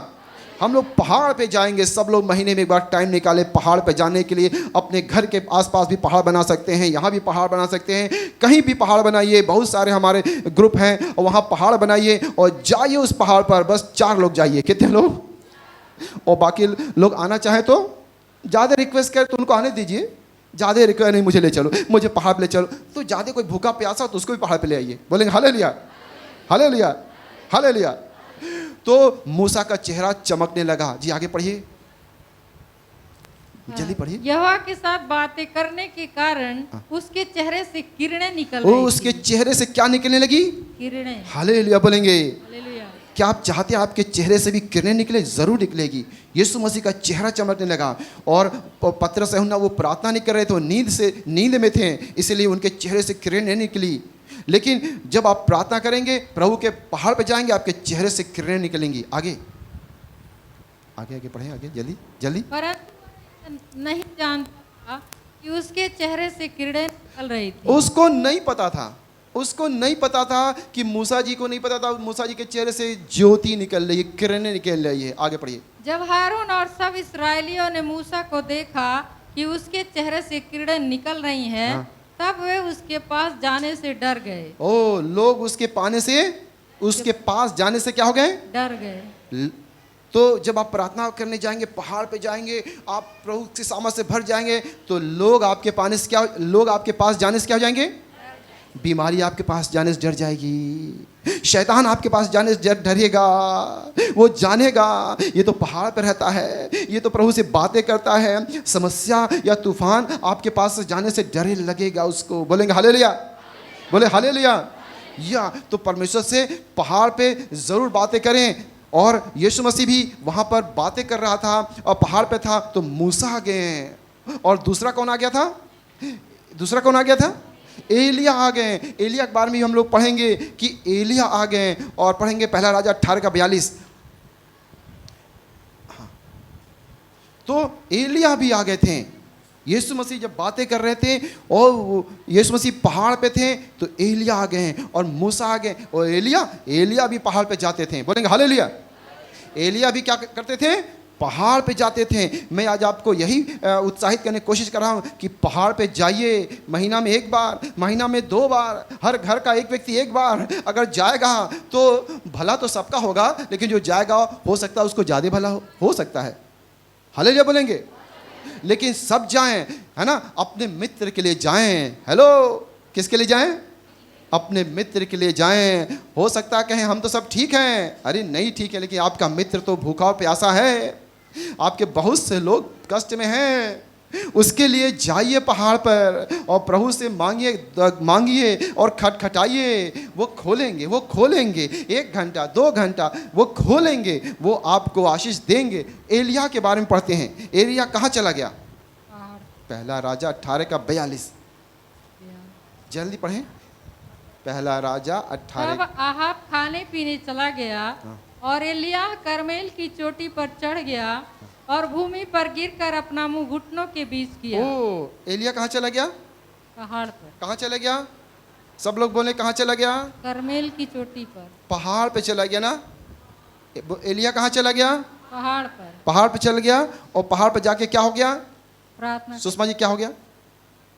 हम लोग पहाड़ पे जाएंगे, सब लोग महीने में एक बार टाइम निकाले पहाड़ पे जाने के लिए। अपने घर के आसपास भी पहाड़ बना सकते हैं, यहाँ भी पहाड़ बना सकते हैं, कहीं भी पहाड़ बनाइए। बहुत सारे हमारे ग्रुप हैं और वहाँ पहाड़ बनाइए और जाइए उस पहाड़ पर। बस 4 लोग जाइए। कितने लोग? और बाकी लोग आना चाहे तो ज़्यादा रिक्वेस्ट करें तो उनको आने दीजिए। ज़्यादा रिक्वेस्ट नहीं, मुझे ले चलो, मुझे पहाड़ पर ले चलो, तो ज़्यादा कोई भूखा प्यासा तो उसको भी पहाड़ पर ले आइए। बोलेंगे हालेलुया, हालेलुया, हालेलुया। तो मूसा का चेहरा चमकने लगा। जी आगे पढ़िए, जल्दी पढ़िए। यहोवा के साथ बातें करने के कारण उसके चेहरे से किरणें निकल रही थी। उसके चेहरे से क्या निकलने लगी? किरणें। हालेलुया बोलेंगे। हालेलुया। क्या आप चाहते हैं आपके चेहरे से भी किरणें निकले? जरूर निकलेगी। यीशु मसीह का चेहरा चमकने लगा। और पतरस यूहन्ना वो प्रार्थना नहीं कर रहे थे, वो नींद में थे, इसलिए उनके चेहरे से किरणें नहीं निकली। लेकिन जब आप प्रार्थना करेंगे, प्रभु के पहाड़ पे जाएंगे, आपके चेहरे से किरणें निकलेंगी। आगे आगे आगे पढ़ें, आगे जल्दी जल्दी। परंतु नहीं जानता था कि उसके चेहरे से किरणें निकल रही थी। उसको नहीं पता था, उसको नहीं पता था कि मूसा जी को नहीं पता था, मूसा जी के चेहरे से ज्योति निकल रही है, किरणें निकल रही है। आगे पढ़िए। जब हारून और सब इस्राएलियों ने मूसा को देखा कि उसके चेहरे से किरणें निकल रही हैं, हाँ। तब वे उसके पास जाने से डर गए। ओ, लोग उसके पास जाने से क्या हो गए? डर गए। तो जब आप प्रार्थना करने जाएंगे, पहाड़ पे जाएंगे, आप प्रभु के सामने से भर जाएंगे, तो लोग आपके पास जाने से क्या हो जाएंगे? बीमारी आपके पास जाने से डर जाएगी, शैतान आपके पास जाने से डरेगा, वो जानेगा ये तो पहाड़ पर रहता है, ये तो प्रभु से बातें करता है। समस्या या तूफान आपके पास से जाने से डरे लगेगा उसको। बोलेंगे हालेलुया, बोले हालेलुया। या तो परमेश्वर से पहाड़ पे जरूर बातें करें। और यीशु मसीह भी वहाँ पर बातें कर रहा था और पहाड़ पे था, तो मूसा आ गए। और दूसरा कौन आ गया था? एलिया आ गए। एलिया के बारे में हम लोग पढ़ेंगे कि एलिया आ गए। और पढ़ेंगे पहला राजा 18:42। हाँ, तो एलिया भी आ गए थे। यीशु मसीह जब बातें कर रहे थे और यीशु मसीह पहाड़ पे थे, तो एलिया आ गए और मूसा आ गए। और एलिया भी पहाड़ पे जाते थे। बोलेंगे हालेलुया। एलिया भी क्या करते थे? पहाड़ पे जाते थे। मैं आज आपको यही उत्साहित करने की कोशिश कर रहा हूँ कि पहाड़ पे जाइए। महीना में 1 बार, महीना में 2 बार, हर घर का एक व्यक्ति 1 बार अगर जाएगा तो भला तो सबका होगा, लेकिन जो जाएगा हो सकता है उसको ज़्यादा भला हो सकता है। हालेलुया बोलेंगे। लेकिन सब जाएं, है ना, अपने मित्र के लिए जाएं। हेलो, किसके लिए जाएं? अपने मित्र के लिए जाएं। हो सकता है कहें हम तो सब ठीक हैं। अरे नहीं ठीक है, लेकिन आपका मित्र तो भूखा प्यासा है, आपके बहुत से लोग कष्ट में हैं। उसके लिए जाइए पहाड़ पर और प्रभु से मांगिए और खटखटाइए। वो खोलेंगे, वो खोलेंगे। 1 घंटा 2 घंटा वो खोलेंगे, वो आपको आशीष देंगे। एलिया के बारे में पढ़ते हैं। एलिया कहाँ चला गया? पहाड़ पहला राजा 18:42। जल्दी पढ़ें। पहला राजा 18। तब आहाब खाने पीने चला गया और एलिया करमेल की चोटी पर चढ़ गया और भूमि पर गिरकर अपना मुंह घुटनों के बीच किया। ओ, एलिया कहाँ चला गया? पहाड़ पर। कहाँ चला गया? सब लोग बोले कहाँ चला गया? करमेल की चोटी पर। पहाड़ पे चला गया ना। एलिया कहाँ चला गया? पहाड़ पर पहाड़ पे चल गया और पहाड़ पे जाके क्या हो गया? प्रार्थना। सुषमा जी क्या हो गया?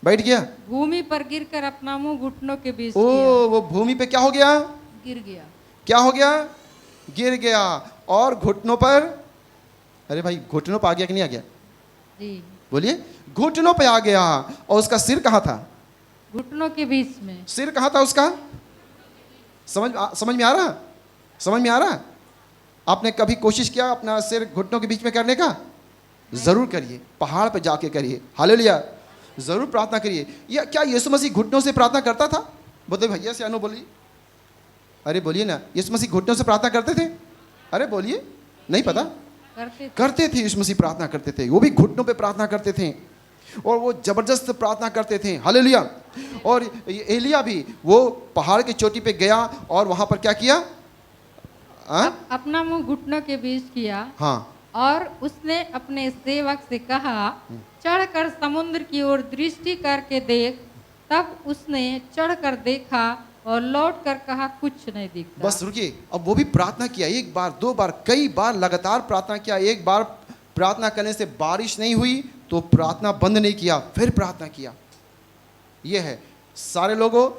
बैठ गया। भूमि पर गिरकर अपना मुंह घुटनों के बीच ओ, किया। वो भूमि पे क्या हो गया? गिर गया। क्या हो गया? गिर गया। और घुटनों पर, अरे भाई घुटनों पे आ गया कि नहीं आ गया? जी, बोलिए। घुटनों पे आ गया। और उसका सिर कहाँ था? घुटनों के बीच में। सिर कहाँ था उसका? समझ में आ रहा? समझ में आ रहा? आपने कभी कोशिश किया अपना सिर घुटनों के बीच में करने का? जरूर करिए, पहाड़ पे जाके करिए। हालेलुया। जरूर प्रार्थना करिए। या क्या यीशु मसीह घुटनों से प्रार्थना करता था? बोले भैया से अनु बोलिए। अरे बोलिए ना, यीशु मसीह घुटनों से प्रार्थना करते थे? अरे बोलिए। नहीं पता? करते थे। यीशु मसीह प्रार्थना करते थे, वो भी घुटनों पे प्रार्थना करते थे और वो जबरदस्त प्रार्थना करते थे। हालेलुया। और एलिया भी वो पहाड़ की चोटी पे गया और वहां पर क्या किया? अपना मुंह घुटनों के बीच किया। हाँ। और उसने अपने सेवक से कहा, चढ़कर समुद्र की ओर दृष्टि करके देख। तब उसने चढ़कर देखा और लौट कर कहा, कुछ नहीं दिखता। बस रुकिए। अब वो भी प्रार्थना किया, 1 बार 2 बार कई बार लगातार प्रार्थना किया। 1 बार प्रार्थना करने से बारिश नहीं हुई तो प्रार्थना बंद नहीं किया, फिर प्रार्थना किया। ये है सारे लोगों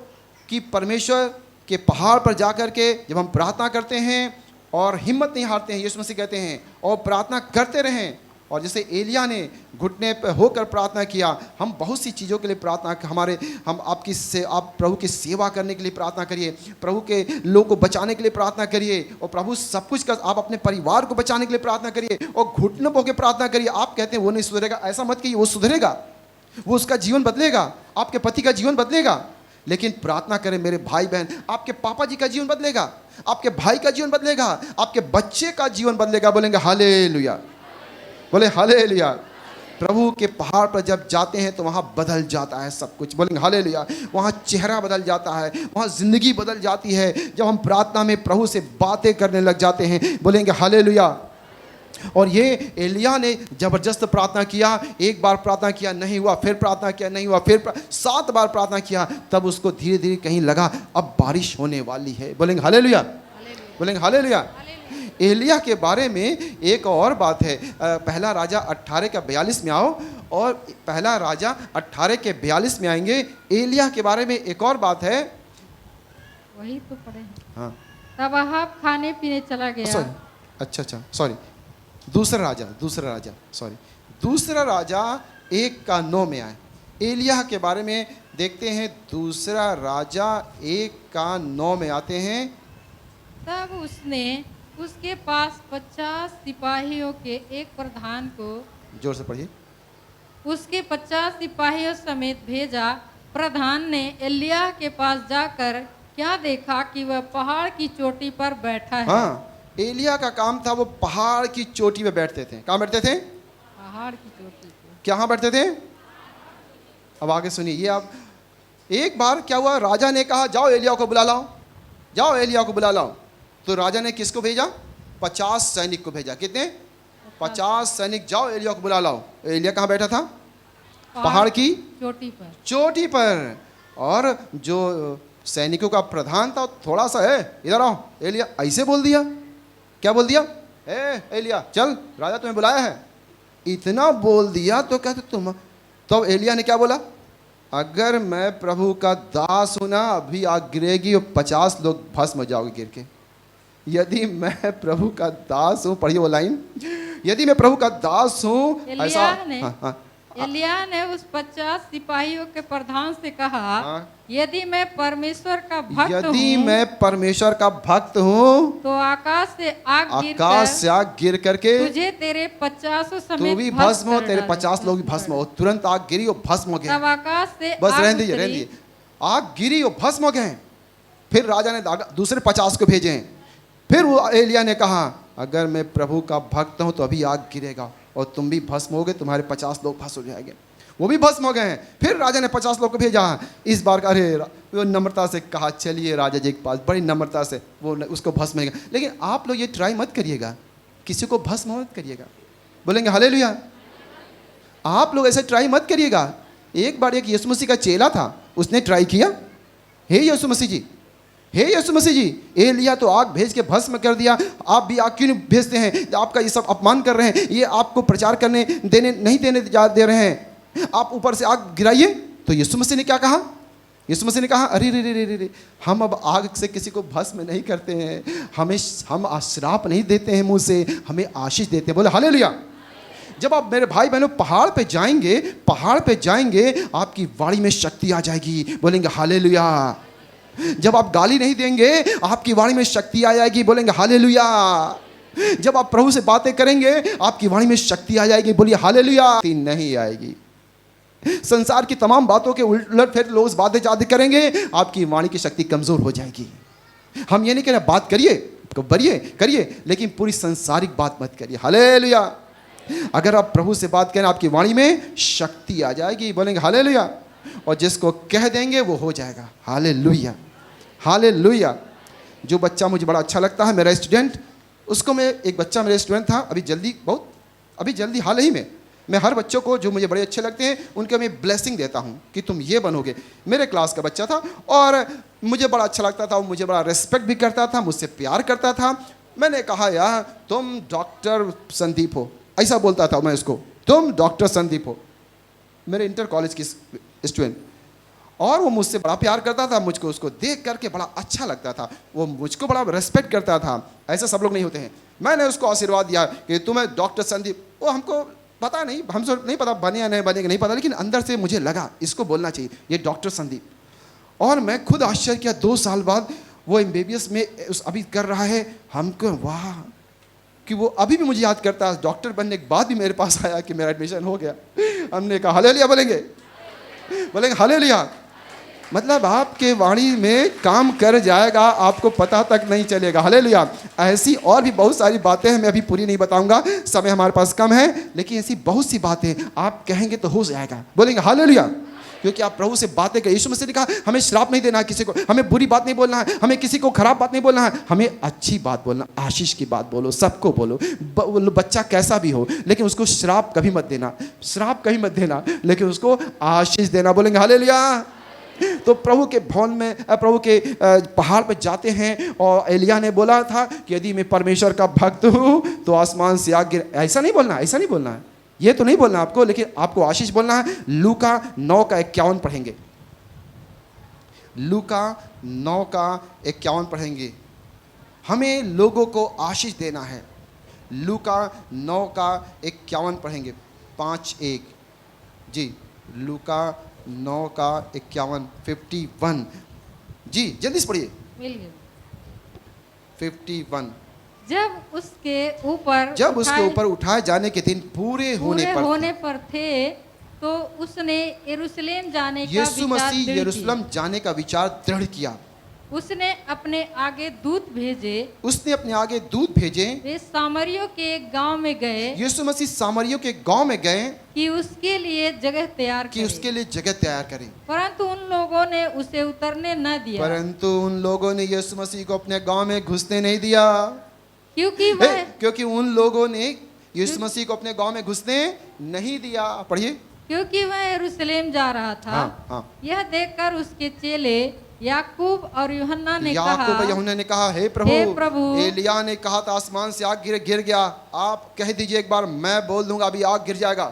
की परमेश्वर के पहाड़ पर जाकर के जब हम प्रार्थना करते हैं और हिम्मत नहीं हारते हैं, यीशु मसीह कहते हैं, और प्रार्थना करते रहें। और जैसे एलिया ने घुटने पर होकर प्रार्थना किया, हम बहुत सी चीज़ों के लिए प्रार्थना, हम आप प्रभु की सेवा करने के लिए प्रार्थना करिए, प्रभु के लोगों को बचाने के लिए प्रार्थना करिए, और प्रभु सब कुछ कर, आप अपने परिवार को बचाने के लिए प्रार्थना करिए और घुटनों पर होकर प्रार्थना करिए। आप कहते हैं वो नहीं सुधरेगा, ऐसा मत कहिए। वो सुधरेगा, वो उसका जीवन बदलेगा, आपके पति का जीवन बदलेगा। लेकिन प्रार्थना करें मेरे भाई बहन, आपके पापा जी का जीवन बदलेगा, आपके भाई का जीवन बदलेगा, आपके बच्चे का जीवन बदलेगा। बोलेंगे हालेलुया, बोले हालेलुया। प्रभु के पहाड़ पर जब जाते हैं तो वहाँ बदल जाता है सब कुछ। बोलेंगे हालेलुया। वहाँ चेहरा बदल जाता है, वहाँ ज़िंदगी बदल जाती है जब हम प्रार्थना में प्रभु से बातें करने लग जाते हैं। बोलेंगे हालेलुया। और ये एलिया ने जबरदस्त प्रार्थना किया। 1 बार प्रार्थना किया, नहीं हुआ, फिर प्रार्थना किया, नहीं हुआ, फिर 7 बार प्रार्थना किया। तब उसको धीरे धीरे कहीं लगा अब बारिश होने वाली है। बोलेंगे हालेलुया, बोलेंगे हालेलुया। एलिया के बारे में एक और बात है। पहला राजा 18:42 में आओ, और पहला राजा 18:42 में आएंगे। एलिया के बारे में एक और बात है। वही तो पढ़े। हाँ। तब आहाब खाने पीने चला गया। अच्छा सॉरी, दूसरा राजा 1:9 में आए। एलिया के बारे में देखते हैं। दूसरा राजा 1:9 में आते हैं। तब उसने उसके पास 50 सिपाहियों के एक प्रधान को, जोर से पढ़िए, उसके 50 सिपाहियों समेत भेजा। प्रधान ने एलिया के पास जाकर क्या देखा कि वह पहाड़ की चोटी पर बैठा है। हाँ, एलिया का काम था वो पहाड़ की चोटी पे बैठते थे। कहाँ बैठते थे? पहाड़ की चोटी पे। कहाँ बैठते थे? अब आगे सुनिए। ये अब एक बार क्या हुआ, राजा ने कहा जाओ एलिया को बुला लाओ, जाओ एलिया को बुला लाओ। तो राजा ने किसको भेजा? 50 सैनिक को भेजा। कितने? 50 सैनिक, जाओ एलिया को बुला लाओ। एलिया कहाँ बैठा था? पहाड़ की चोटी पर। और जो सैनिकों का प्रधान था थोड़ा सा है, इधर आओ एलिया, ऐसे बोल दिया। क्या बोल दिया? एलिया चल, राजा तुम्हें बुलाया है। इतना बोल दिया तो कहते तुम। तो एलिया ने क्या बोला? अगर मैं प्रभु का दास हूं ना, अभी आग गिरेगी और 50 लोग भस्म हो जाओगे गिर के। यदि मैं प्रभु का दास हूँ, पढ़िए वो लाइन, यदि मैं प्रभु का दास हूँ ऐसा। एलिया ने उस 50 सिपाहियों के प्रधान से कहा, यदि मैं परमेश्वर का भक्त यदि हूँ मैं परमेश्वर का भक्त हूँ तो आकाश से आग आकाश से आग गिर करके तुझे तेरे 50 तू समेत भी भस्म हो, कर तेरे डालेगा। 50 लोग भी भस्म हो। तुरंत आग गिरी और भस्म हो गए। तब आकाश से बस आग रहने दीजिए, उतरी। रहने दीजिए। आग गिरी और भस्म हो गए। फिर राजा ने दूसरे 50 को भेजे। फिर वो एलिया ने कहा अगर मैं प्रभु का भक्त हूं तो अभी आग गिरेगा और तुम भी भस्म हो गए, तुम्हारे 50 लोग भस्म हो जाएंगे। वो भी भस्म हो गए हैं। फिर राजा ने 50 लोग को भेजा। इस बार अरे वो नम्रता से कहा चलिए राजा जी के पास, बड़ी नम्रता से वो उसको भस्म होगा। लेकिन आप लोग ये ट्राई मत करिएगा, किसी को भस्म मत करिएगा। बोलेंगे हालेलुया। आप लोग ऐसे ट्राई मत करिएगा। एक बार एक यीशु मसीह का चेला था, उसने ट्राई किया, हे यीशु मसीह जी, हे यीशु मसीह जी, एलिया तो आग भेज के भस्म कर दिया, आप भी आग क्यों नहीं भेजते हैं? आपका ये सब अपमान कर रहे हैं, ये आपको प्रचार करने नहीं दे रहे हैं, आप ऊपर से आग गिराइए। तो यीशु मसीह ने क्या कहा? यीशु मसीह ने कहा अरे रे रे रे रे, हम अब आग से किसी को भस्म नहीं करते हैं, हम श्राप नहीं देते हैं मुंह से, हमें आशीष देते हैं। बोले हालेलुया। जब आप मेरे भाई बहनों पहाड़ पे जाएंगे आपकी वाणी में शक्ति आ जाएगी। बोलेंगे हालेलुया। जब आप गाली नहीं देंगे आपकी वाणी में शक्ति आ जाएगी। बोलेंगे हालेलुया। जब आप प्रभु से बातें करेंगे आपकी वाणी में शक्ति आ जाएगी। बोलिए हालेलुया। नहीं आएगी। संसार की तमाम बातों के उलट फिर लोग बातें ज़्यादा करेंगे, आपकी वाणी की शक्ति कमजोर हो जाएगी। हम ये नहीं कह रहे बात करिए, लेकिन पूरी संसारिक बात मत करिए। हालेलुया। अगर आप प्रभु से बात करें आपकी वाणी में शक्ति आ जाएगी। बोलेंगे हालेलुया। और जिसको कह देंगे वो हो जाएगा। Hallelujah, hallelujah. जो बच्चा मुझे बड़ा अच्छा लगता है, मेरा स्टूडेंट, उसको मैं एक बच्चा मेरा स्टूडेंट था अभी जल्दी हाल ही में, मैं हर बच्चों को जो मुझे बड़े अच्छे लगते हैं उनके मैं ब्लेसिंग देता हूँ कि तुम ये बनोगे। मेरे क्लास का बच्चा था और मुझे बड़ा अच्छा लगता था, वो मुझे बड़ा रिस्पेक्ट भी करता था, मुझसे प्यार करता था। मैंने कहा यार तुम डॉक्टर संदीप हो, ऐसा बोलता था मैं उसको, तुम डॉक्टर संदीप हो, मेरे इंटर कॉलेज की स्टूडेंट। और वो मुझसे बड़ा प्यार करता था, मुझको उसको देख करके बड़ा अच्छा लगता था, वो मुझको बड़ा रेस्पेक्ट करता था। ऐसे सब लोग नहीं होते हैं। मैंने उसको आशीर्वाद दिया कि तुम्हें डॉक्टर संदीप, वो हमको पता नहीं, हमसे नहीं पता बने या नहीं बनेगा नहीं पता, लेकिन अंदर से मुझे लगा इसको बोलना चाहिए, ये डॉक्टर संदीप। और मैं खुद आश्चर्य किया, 2 साल बाद वो MBBS में अभी कर रहा है। हमको वाह कि वो अभी भी मुझे याद करता है। डॉक्टर बनने के बाद भी मेरे पास आया कि मेरा एडमिशन हो गया। हमने कहा हालेलुया, बोलेंगे हालेलुया। मतलब आपके वाणी में काम कर जाएगा, आपको पता तक नहीं चलेगा। हालेलुया। ऐसी और भी बहुत सारी बातें हैं, मैं अभी पूरी नहीं बताऊंगा, समय हमारे पास कम है, लेकिन ऐसी बहुत सी बातें आप कहेंगे तो हो जाएगा। बोलेंगे हालेलुया। क्योंकि आप प्रभु से बातें करें। यीशु मसीह ने कहा हमें श्राप नहीं देना है किसी को, हमें बुरी बात नहीं बोलना है, हमें किसी को खराब बात नहीं बोलना है, हमें अच्छी बात बोलना, आशीष की बात बोलो, सबको बोलो। बच्चा कैसा भी हो, लेकिन उसको श्राप कभी मत देना, लेकिन उसको आशीष देना। बोलेंगे हालेलुया। तो प्रभु के भवन में, प्रभु के पहाड़ पर जाते हैं और एलिया ने बोला था कि यदि मैं परमेश्वर का भक्त हूँ तो आसमान से आग गिर। ऐसा नहीं बोलना है, ये तो नहीं बोलना आपको, लेकिन आपको आशीष बोलना है। लूका 9:51 पढ़ेंगे। लूका 9:51 पढ़ेंगे। हमें लोगों को आशीष देना है। लूका 9:51 पढ़ेंगे। 5:1 जी, लूका 9:51 51 जी, जल्दी से पढ़िए। मिल गया। 51 जब उसके ऊपर उठाए जाने के दिन पूरे होने पर थे तो उसने यरूशलेम जाने का यीशु विचार मसीह दृढ़ यरूशलेम किया। जाने का विचार दृढ़ किया। उसने अपने आगे दूत भेजे, वे सामरियों के एक गांव में गए यीशु मसीह सामरियों के गांव में गए कि उसके लिए जगह तैयार करें। परंतु उन लोगों ने उसे उतरने न दिया। परंतु उन लोगों ने यीशु मसीह को अपने गांव में घुसने नहीं दिया, क्योंकि उन लोगों ने यीशु मसीह को अपने गांव में घुसने नहीं दिया। पढ़िए। क्योंकि वह यरूशलेम जा रहा था। हाँ। यह देखकर उसके चेले याकूब और यूहन्ना ने कहा, हे प्रभु, एलिया ने कहा था आसमान से आग गिर गया, आप कह दीजिए एक बार, मैं बोल दूंगा अभी आग गिर जाएगा।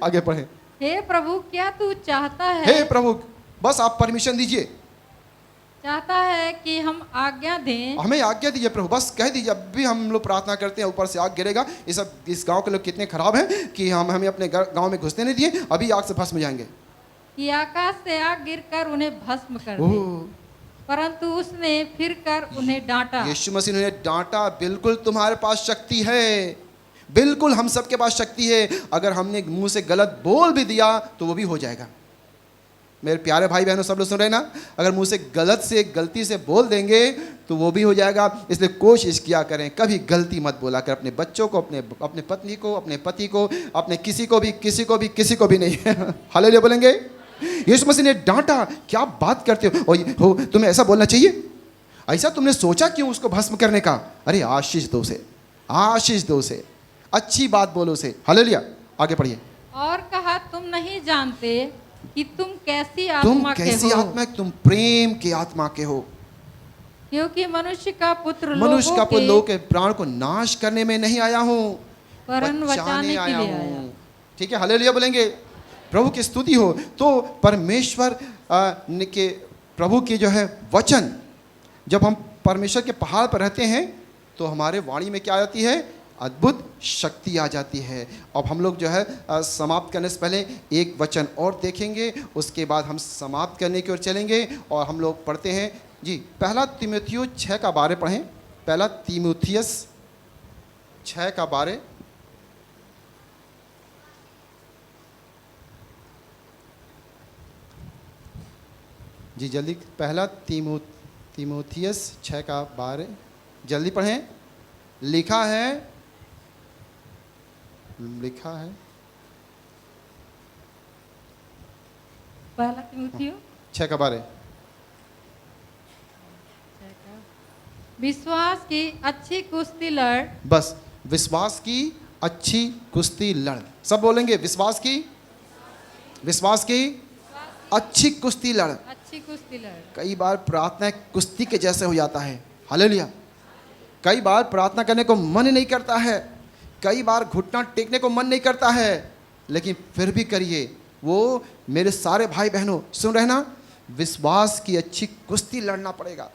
आगे पढ़े। हे प्रभु, क्या तू चाहता है? हे प्रभु, बस आप परमिशन दीजिए, चाहता है कि हम आज्ञा दें, हमें आज्ञा दीजिए प्रभु, बस कह दीजिए। अब भी हम लोग प्रार्थना करते हैं ऊपर से आग गिरेगा। इस गांव के लोग कितने खराब हैं कि हमें अपने गांव में घुसने नहीं दिए, अभी आग से भस्म जाएंगे। कि आकाश से आग गिरकर उन्हें भस्म कर दे, ओह, परंतु उसने फिर कर उन्हें डांटा। यीशु मसीह ने डांटा। बिल्कुल तुम्हारे पास शक्ति है, बिल्कुल हम सबके पास शक्ति है। अगर हमने मुंह से गलत बोल भी दिया तो वो भी हो जाएगा। मेरे प्यारे भाई बहनों, सब लोग सुन रहे हैं ना? अगर मुंह से गलती से बोल देंगे तो वो भी हो जाएगा। इसलिए कोशिश किया करें, कभी गलती मत बोला कर अपने बच्चों को, अपने पत्नी को, अपने पति को, अपने किसी को भी नहीं। हालेलुया बोलेंगे। यीशु मसीह ने डांटा, क्या बात करते हो, तुम्हें ऐसा बोलना चाहिए? ऐसा तुमने सोचा क्यों उसको भस्म करने का? अरे आशीष दो उसे, अच्छी बात बोलो उसे। हालेलुया। आगे पढ़िए। और कहा, तुम नहीं जानते कि तुम कैसी आत्मा के हो, तुम प्रेम की आत्मा के हो, क्योंकि मनुष्य का पुत्र लोगों के प्राण को नाश करने में नहीं आया हूँ, वरन बचाने के लिए आया। ठीक है, हालेलुया बोलेंगे। प्रभु की स्तुति हो। तो परमेश्वर के प्रभु की जो है वचन, जब हम परमेश्वर के पहाड़ पर रहते हैं तो हमारे वाणी में क्या आ जाती है? अद्भुत शक्ति आ जाती है। अब हम लोग जो है समाप्त करने से पहले एक वचन और देखेंगे, उसके बाद हम समाप्त करने की ओर चलेंगे। और हम लोग पढ़ते हैं जी, पहला तीमुथियुस 6 का 12 पढ़ें। पहला तीमुथियुस 6 का 12। जी जल्दी, पहला तीमुथियुस 6 का 12 जल्दी पढ़ें। लिखा है पहला तीमुथियुस 6 का 12। विश्वास की अच्छी कुश्ती लड़। बस, विश्वास की अच्छी कुश्ती लड़। सब बोलेंगे, विश्वास की अच्छी कुश्ती लड़। अच्छी कुश्ती लड़। कई बार प्रार्थना कुश्ती के जैसे हो जाता है। हालेलुया। कई बार प्रार्थना करने को मन नहीं करता है, कई बार घुटना टेकने को मन नहीं करता है, लेकिन फिर भी करिए। वो मेरे सारे भाई बहनों सुन रहे ना, विश्वास की अच्छी कुश्ती लड़ना पड़ेगा।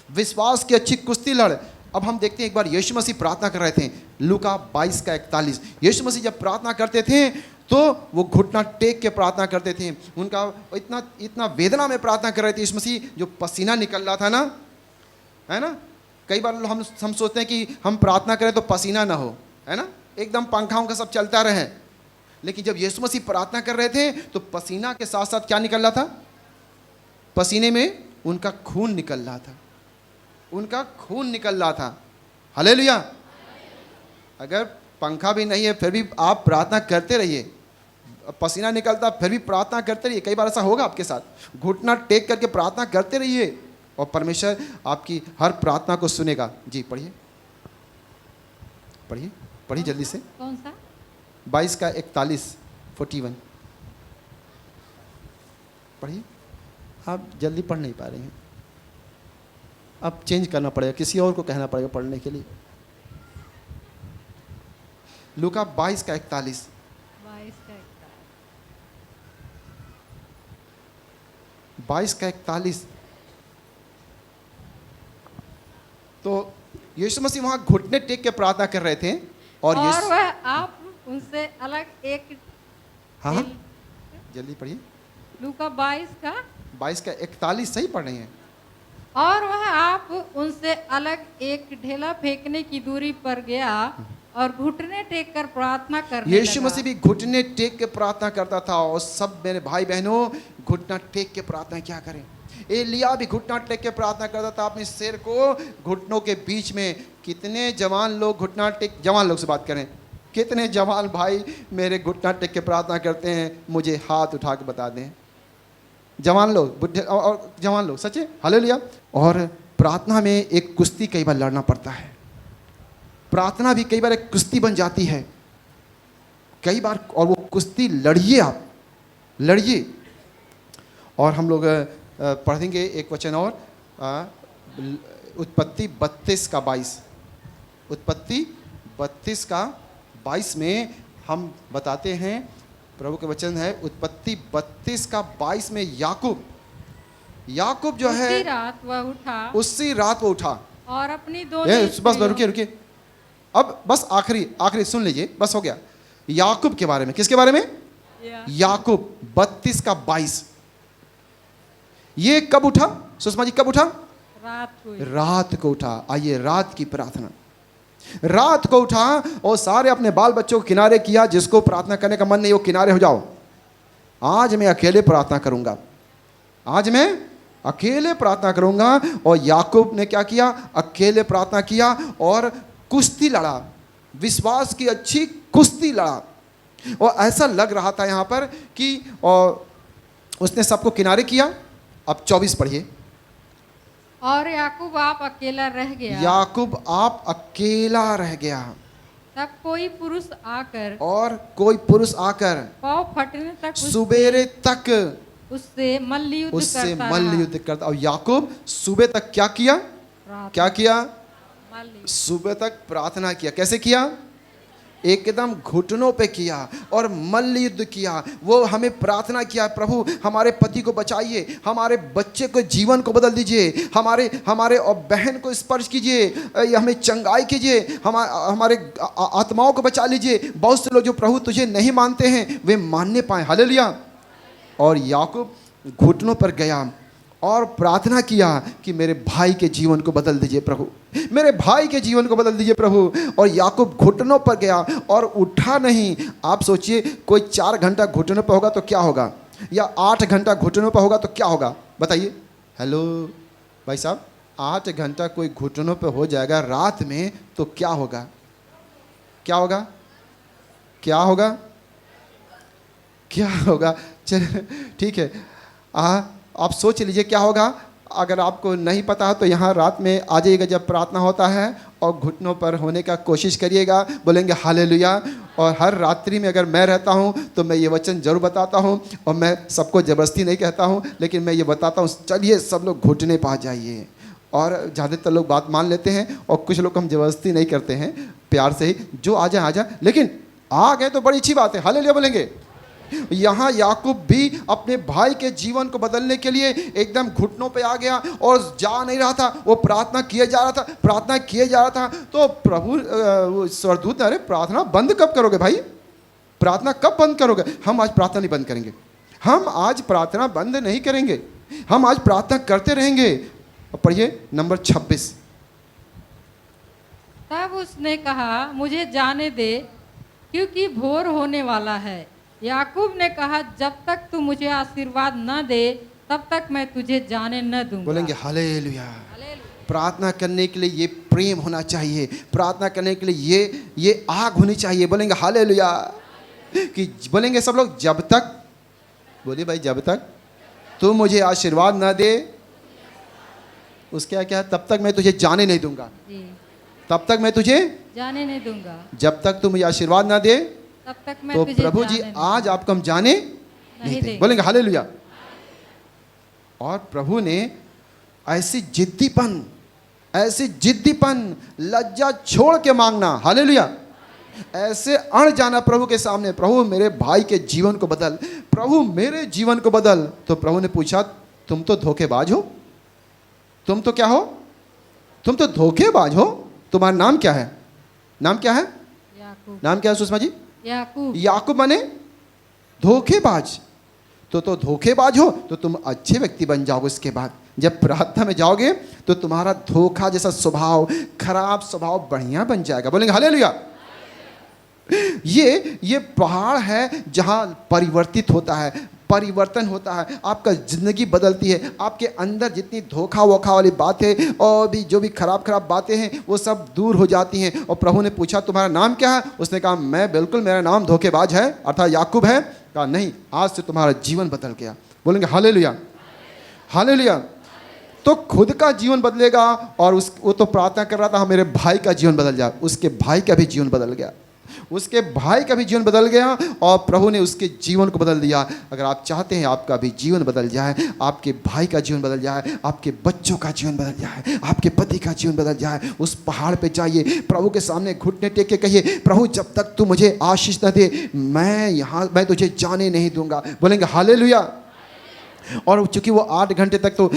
विश्वास की अच्छी कुश्ती लड़। अब हम देखते हैं, एक बार यीशु मसीह प्रार्थना कर रहे थे, लूका 22 का 41। यीशु मसीह जब प्रार्थना करते थे तो वो घुटना टेक के प्रार्थना करते थे। उनका इतना वेदना में प्रार्थना कर रहे थे यीशु मसीह, जो पसीना निकल रहा था ना, है ना। कई बार हम सोचते हैं कि हम प्रार्थना करें तो पसीना ना हो, है ना, एकदम पंखाओं का सब चलता रहे। लेकिन जब यीशु मसीह प्रार्थना कर रहे थे तो पसीना के साथ साथ क्या निकल रहा था? पसीने में उनका खून निकल रहा था। हालेलुया। अगर पंखा भी नहीं है फिर भी आप प्रार्थना करते रहिए, पसीना निकलता फिर भी प्रार्थना करते रहिए। कई बार ऐसा होगा आपके साथ, घुटना टेक करके प्रार्थना करते रहिए और परमेश्वर आपकी हर प्रार्थना को सुनेगा। जी पढ़िए जल्दी से। कौन सा? 22 का 41 पढ़िए। आप जल्दी पढ़ नहीं पा रहे हैं, अब चेंज करना पड़ेगा, किसी और को कहना पड़ेगा पढ़ने के लिए। लूका 22 का 41। 22 का 41। तो यीशु मसीह वहां घुटने टेक के प्रार्थना कर रहे थे और वह आप उनसे अलग एक। हाँ जल्दी पढ़िए। लूका 22 का 41 सही पढ़ रहे हैं। और वह आप उनसे अलग एक ढेला फेंकने की दूरी पर गया और घुटने टेक कर प्रार्थना करने लगा। यीशु मसीह भी घुटने टेक के प्रार्थना करता था। और सब मेरे भाई बहनों घुटना टेक के प्रार्थना क्या करें। एलिया भी घुटना टेक के प्रार्थना करता था, अपने सिर को घुटनों के बीच में। कितने जवान लोग घुटना टेक, जवान लोग से बात करें, कितने जवान भाई मेरे घुटना टेक के प्रार्थना करते हैं? मुझे हाथ उठा के बता दें। जवान लोग, बुढ़े और जवान लोग, सच्चे। हालेलुया। और प्रार्थना में एक कुश्ती कई बार लड़ना पड़ता है। प्रार्थना भी कई बार एक कुश्ती बन जाती है कई बार, और वो कुश्ती लड़िए, आप लड़िए। और हम लोग पढ़ेंगे एक वचन और, उत्पत्ति 32 का 22। उत्पत्ति 32 का 22 में हम बताते हैं, प्रभु के वचन है, उत्पत्ति 32 का 22 में याकूब जो है उसी रात वो उठा और अपनी बस रुकिए। अब बस आखिरी सुन लीजिए, बस हो गया। याकूब के बारे में, किसके बारे में? याकूब 32 का 22। ये कब उठा सुषमा जी, कब उठा? रात को रात को उठा। आइए रात की प्रार्थना। रात को उठा और सारे अपने बाल बच्चों को किनारे किया। जिसको प्रार्थना करने का मन नहीं वो किनारे हो जाओ, आज मैं अकेले प्रार्थना करूंगा, आज मैं अकेले प्रार्थना करूंगा। और याकूब ने क्या किया? अकेले प्रार्थना किया और कुश्ती लड़ा, विश्वास की अच्छी कुश्ती लड़ा। और ऐसा लग रहा था यहाँ पर कि उसने सबको किनारे किया। अब 24 पढ़िए। और याकूब आप अकेला रह गया। याकूब आप अकेला रह गया। तब कोई पुरुष आकर, और कोई पुरुष आकर पाँव फटने तक सुबेरे तक उससे मल्ल युद्ध करता। और याकूब सुबह तक क्या किया? क्या किया? सुबह तक प्रार्थना किया। कैसे किया? एकदम घुटनों पे किया और मल्ल युद्ध किया। वो हमें प्रार्थना किया, प्रभु हमारे पति को बचाइए, हमारे बच्चे को जीवन को बदल दीजिए, हमारे और बहन को स्पर्श कीजिए, हमें चंगाई कीजिए, हमारे आत्माओं को बचा लीजिए। बहुत से लोग जो प्रभु तुझे नहीं मानते हैं वे मानने पाए। हालेलुया। और याकूब घुटनों पर गया और प्रार्थना किया कि मेरे भाई के जीवन को बदल दीजिए प्रभु, मेरे भाई के जीवन को बदल दीजिए प्रभु। और याकूब घुटनों पर गया और उठा नहीं। आप सोचिए कोई 4 घंटा घुटनों पर होगा तो क्या होगा, या 8 घंटा घुटनों पर होगा तो क्या होगा? बताइए। हेलो भाई साहब, 8 घंटा कोई घुटनों पर हो जाएगा रात में तो क्या होगा? क्या होगा? क्या होगा? क्या होगा? चलिए ठीक है, आप सोच लीजिए क्या होगा। अगर आपको नहीं पता है तो यहाँ रात में आ जाइएगा जब प्रार्थना होता है और घुटनों पर होने का कोशिश करिएगा। बोलेंगे हालेलुया। और हर रात्रि में अगर मैं रहता हूँ तो मैं ये वचन जरूर बताता हूँ, और मैं सबको ज़बरदस्ती नहीं कहता हूँ, लेकिन मैं ये बताता हूँ चलिए सब लोग घुटने पा जाइए। और ज़्यादातर लोग बात मान लेते हैं और कुछ लोग हम ज़बरदस्ती नहीं करते हैं, प्यार से ही जो आ जाए, लेकिन आ गए तो बड़ी अच्छी बात है। हालेलुया बोलेंगे। यहाँ याकूब भी अपने भाई के जीवन को बदलने के लिए एकदम घुटनों पे आ गया और जा नहीं रहा था, वो प्रार्थना किए जा रहा था। तो प्रभु स्वर्गदूत, अरे प्रार्थना बंद कब करोगे भाई? प्रार्थना कब बंद करोगे? हम आज प्रार्थना नहीं बंद करेंगे, हम आज प्रार्थना बंद नहीं करेंगे, हम आज प्रार्थना करते रहेंगे। पढ़िए नंबर 26। तब उसने कहा मुझे जाने दे क्योंकि भोर होने वाला है। याकूब ने कहा जब तक तू मुझे आशीर्वाद न दे तब तक मैं तुझे जाने न दूंगा। बोलेंगे हालेलुया। प्रार्थना करने के लिए ये प्रेम होना चाहिए, प्रार्थना करने के लिए ये आग होनी चाहिए। बोलेंगे हालेलुया। कि बोलेंगे सब लोग जब तक, बोलिए भाई, जब तक तू मुझे आशीर्वाद न दे उसके क्या, तब तक मैं तुझे जाने नहीं दूंगा। तब तक मैं तुझे जाने नहीं दूंगा। जब तक तू मुझे आशीर्वाद ना दे तब तक मैं तो तुझे प्रभु जी आज आपको हम जाने नहीं देंगे। बोलेंगे हालेलुया। और प्रभु ने ऐसी जिद्दीपन, लज्जा छोड़ के मांगना। हालेलुया। ऐसे अड़ जाना प्रभु के सामने, प्रभु मेरे भाई के जीवन को बदल, प्रभु मेरे जीवन को बदल। तो प्रभु ने पूछा तुम तो धोखेबाज हो, तुम तो क्या हो? तुम तो धोखेबाज हो। तुम्हारा नाम क्या है? नाम क्या है? याकूब। नाम क्या है सुषमा जी? याकूब माने धोखेबाज। तो धोखेबाज हो तो तुम अच्छे व्यक्ति बन जाओगे। इसके बाद जब प्रार्थना में जाओगे तो तुम्हारा धोखा जैसा स्वभाव, खराब स्वभाव बढ़िया बन जाएगा। बोलेंगे हालेलुया। ये पहाड़ है जहां परिवर्तन होता है, आपका ज़िंदगी बदलती है। आपके अंदर जितनी धोखा वोखा वाली बातें और भी जो भी खराब बातें हैं वो सब दूर हो जाती हैं। और प्रभु ने पूछा तुम्हारा नाम क्या है? उसने कहा मैं बिल्कुल, मेरा नाम धोखेबाज है अर्थात याकूब है। कहा नहीं, आज से तुम्हारा जीवन बदल गया। बोलेंगे हालेलुया। हालेलुया। तो खुद का जीवन बदलेगा। और वो तो प्रार्थना कर रहा था मेरे भाई का जीवन बदल जाए, उसके भाई का भी जीवन बदल गया, उसके भाई का भी जीवन बदल गया और प्रभु ने उसके जीवन को बदल दिया। अगर आप चाहते हैं आपका भी जीवन बदल जाए, आपके भाई का जीवन बदल जाए, आपके बच्चों का जीवन बदल जाए, आपके पति का जीवन बदल जाए, उस पहाड़ पे जाइए, प्रभु के सामने घुटने टेक के कहिए प्रभु जब तक तू मुझे आशीष न दे मैं तुझे जाने नहीं दूंगा। बोलेंगे हालेलुया। और चूंकि वो 8 घंटे तक, तो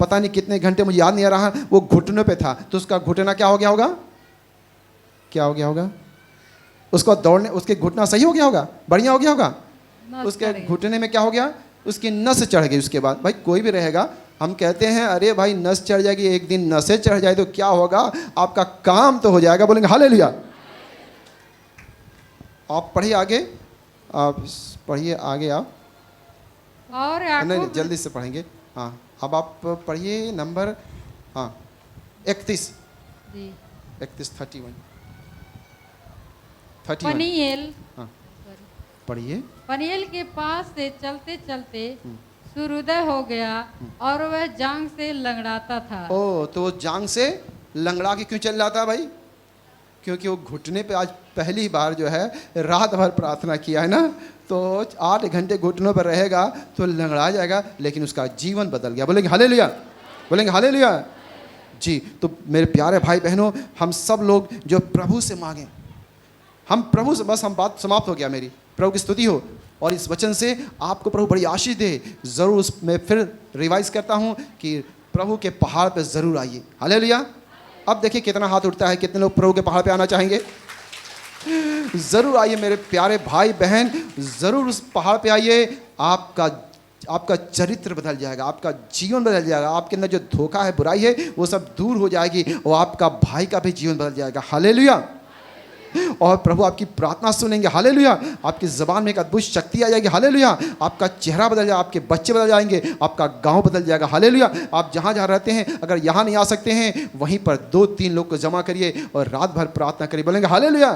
पता नहीं कितने घंटे मुझे याद नहीं आ रहा, वो घुटनों पे था, तो उसका घुटना क्या हो गया होगा? क्या हो गया होगा? उसको दौड़ने, उसके घुटना सही हो गया होगा, बढ़िया हो गया होगा। नस उसके चढ़ गई। घुटने में क्या हो गया, उसकी नस चढ़ गई। उसके बाद भाई कोई भी रहेगा, हम कहते हैं अरे भाई नस चढ़ जाएगी, एक दिन नसें चढ़ जाए तो क्या होगा, आपका काम तो हो जाएगा। बोलेंगे हालेलुया। आप पढ़िए आगे, आप पढ़िए आगे आप। और नहीं नहीं याकूब जल्दी से पढ़ेंगे। हाँ अब आप पढ़िए नंबर 31 जी 31 31 पनीएल हाँ पढ़िए। पनीएल के पास से चलते चलते सूर्योदय हो गया और वह जांग से लंगड़ाता था। ओ तो वो जांग से लंगड़ा के क्यों चल रहा था भाई, क्योंकि वो घुटने पे आज पहली बार जो है रात भर प्रार्थना किया है ना, तो 8 घंटे घुटनों पर रहेगा तो लंगड़ा जाएगा, लेकिन उसका जीवन बदल गया। बोलेंगे हालेलुया, बोलेंगे हालेलुया जी। तो मेरे प्यारे भाई बहनों, हम सब लोग जो प्रभु से मांगें, हम प्रभु से, बस हम बात समाप्त हो गया मेरी, प्रभु की स्तुति हो और इस वचन से आपको प्रभु बड़ी आशीष दे। ज़रूर मैं फिर रिवाइज करता हूँ कि प्रभु के पहाड़ पे ज़रूर आइए। हालेलुया। अब देखिए कितना हाथ उठता है, कितने लोग प्रभु के पहाड़ पे आना चाहेंगे। ज़रूर आइए मेरे प्यारे भाई बहन, ज़रूर उस पहाड़ पे आइए। आपका चरित्र बदल जाएगा, आपका जीवन बदल जाएगा, आपके अंदर जो धोखा है, बुराई है, वो सब दूर हो जाएगी और आपका भाई का भी जीवन बदल जाएगा। हालेलुया। और प्रभु आपकी प्रार्थना सुनेंगे। हालेलुया। आपकी ज़बान में एक अद्भुत शक्ति आ जाएगी। हालेलुया। आपका चेहरा बदल जाएगा, आपके बच्चे बदल जाएंगे, आपका गांव बदल जाएगा। हालेलुया। आप जहाँ जहाँ रहते हैं, अगर यहाँ नहीं आ सकते हैं, वहीं पर 2-3 लोग को जमा करिए और रात भर प्रार्थना करिए। बोलेंगे हालेलुया।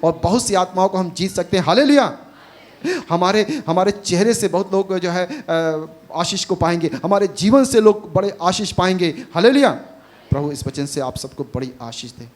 और बहुत सी आत्माओं को हम जीत सकते हैं। हालेलुया। हमारे चेहरे से बहुत लोग जो है आशीष को पाएंगे, हमारे जीवन से लोग बड़े आशीष पाएंगे। हालेलुया। प्रभु इस वचन से आप सबको बड़ी आशीष दे।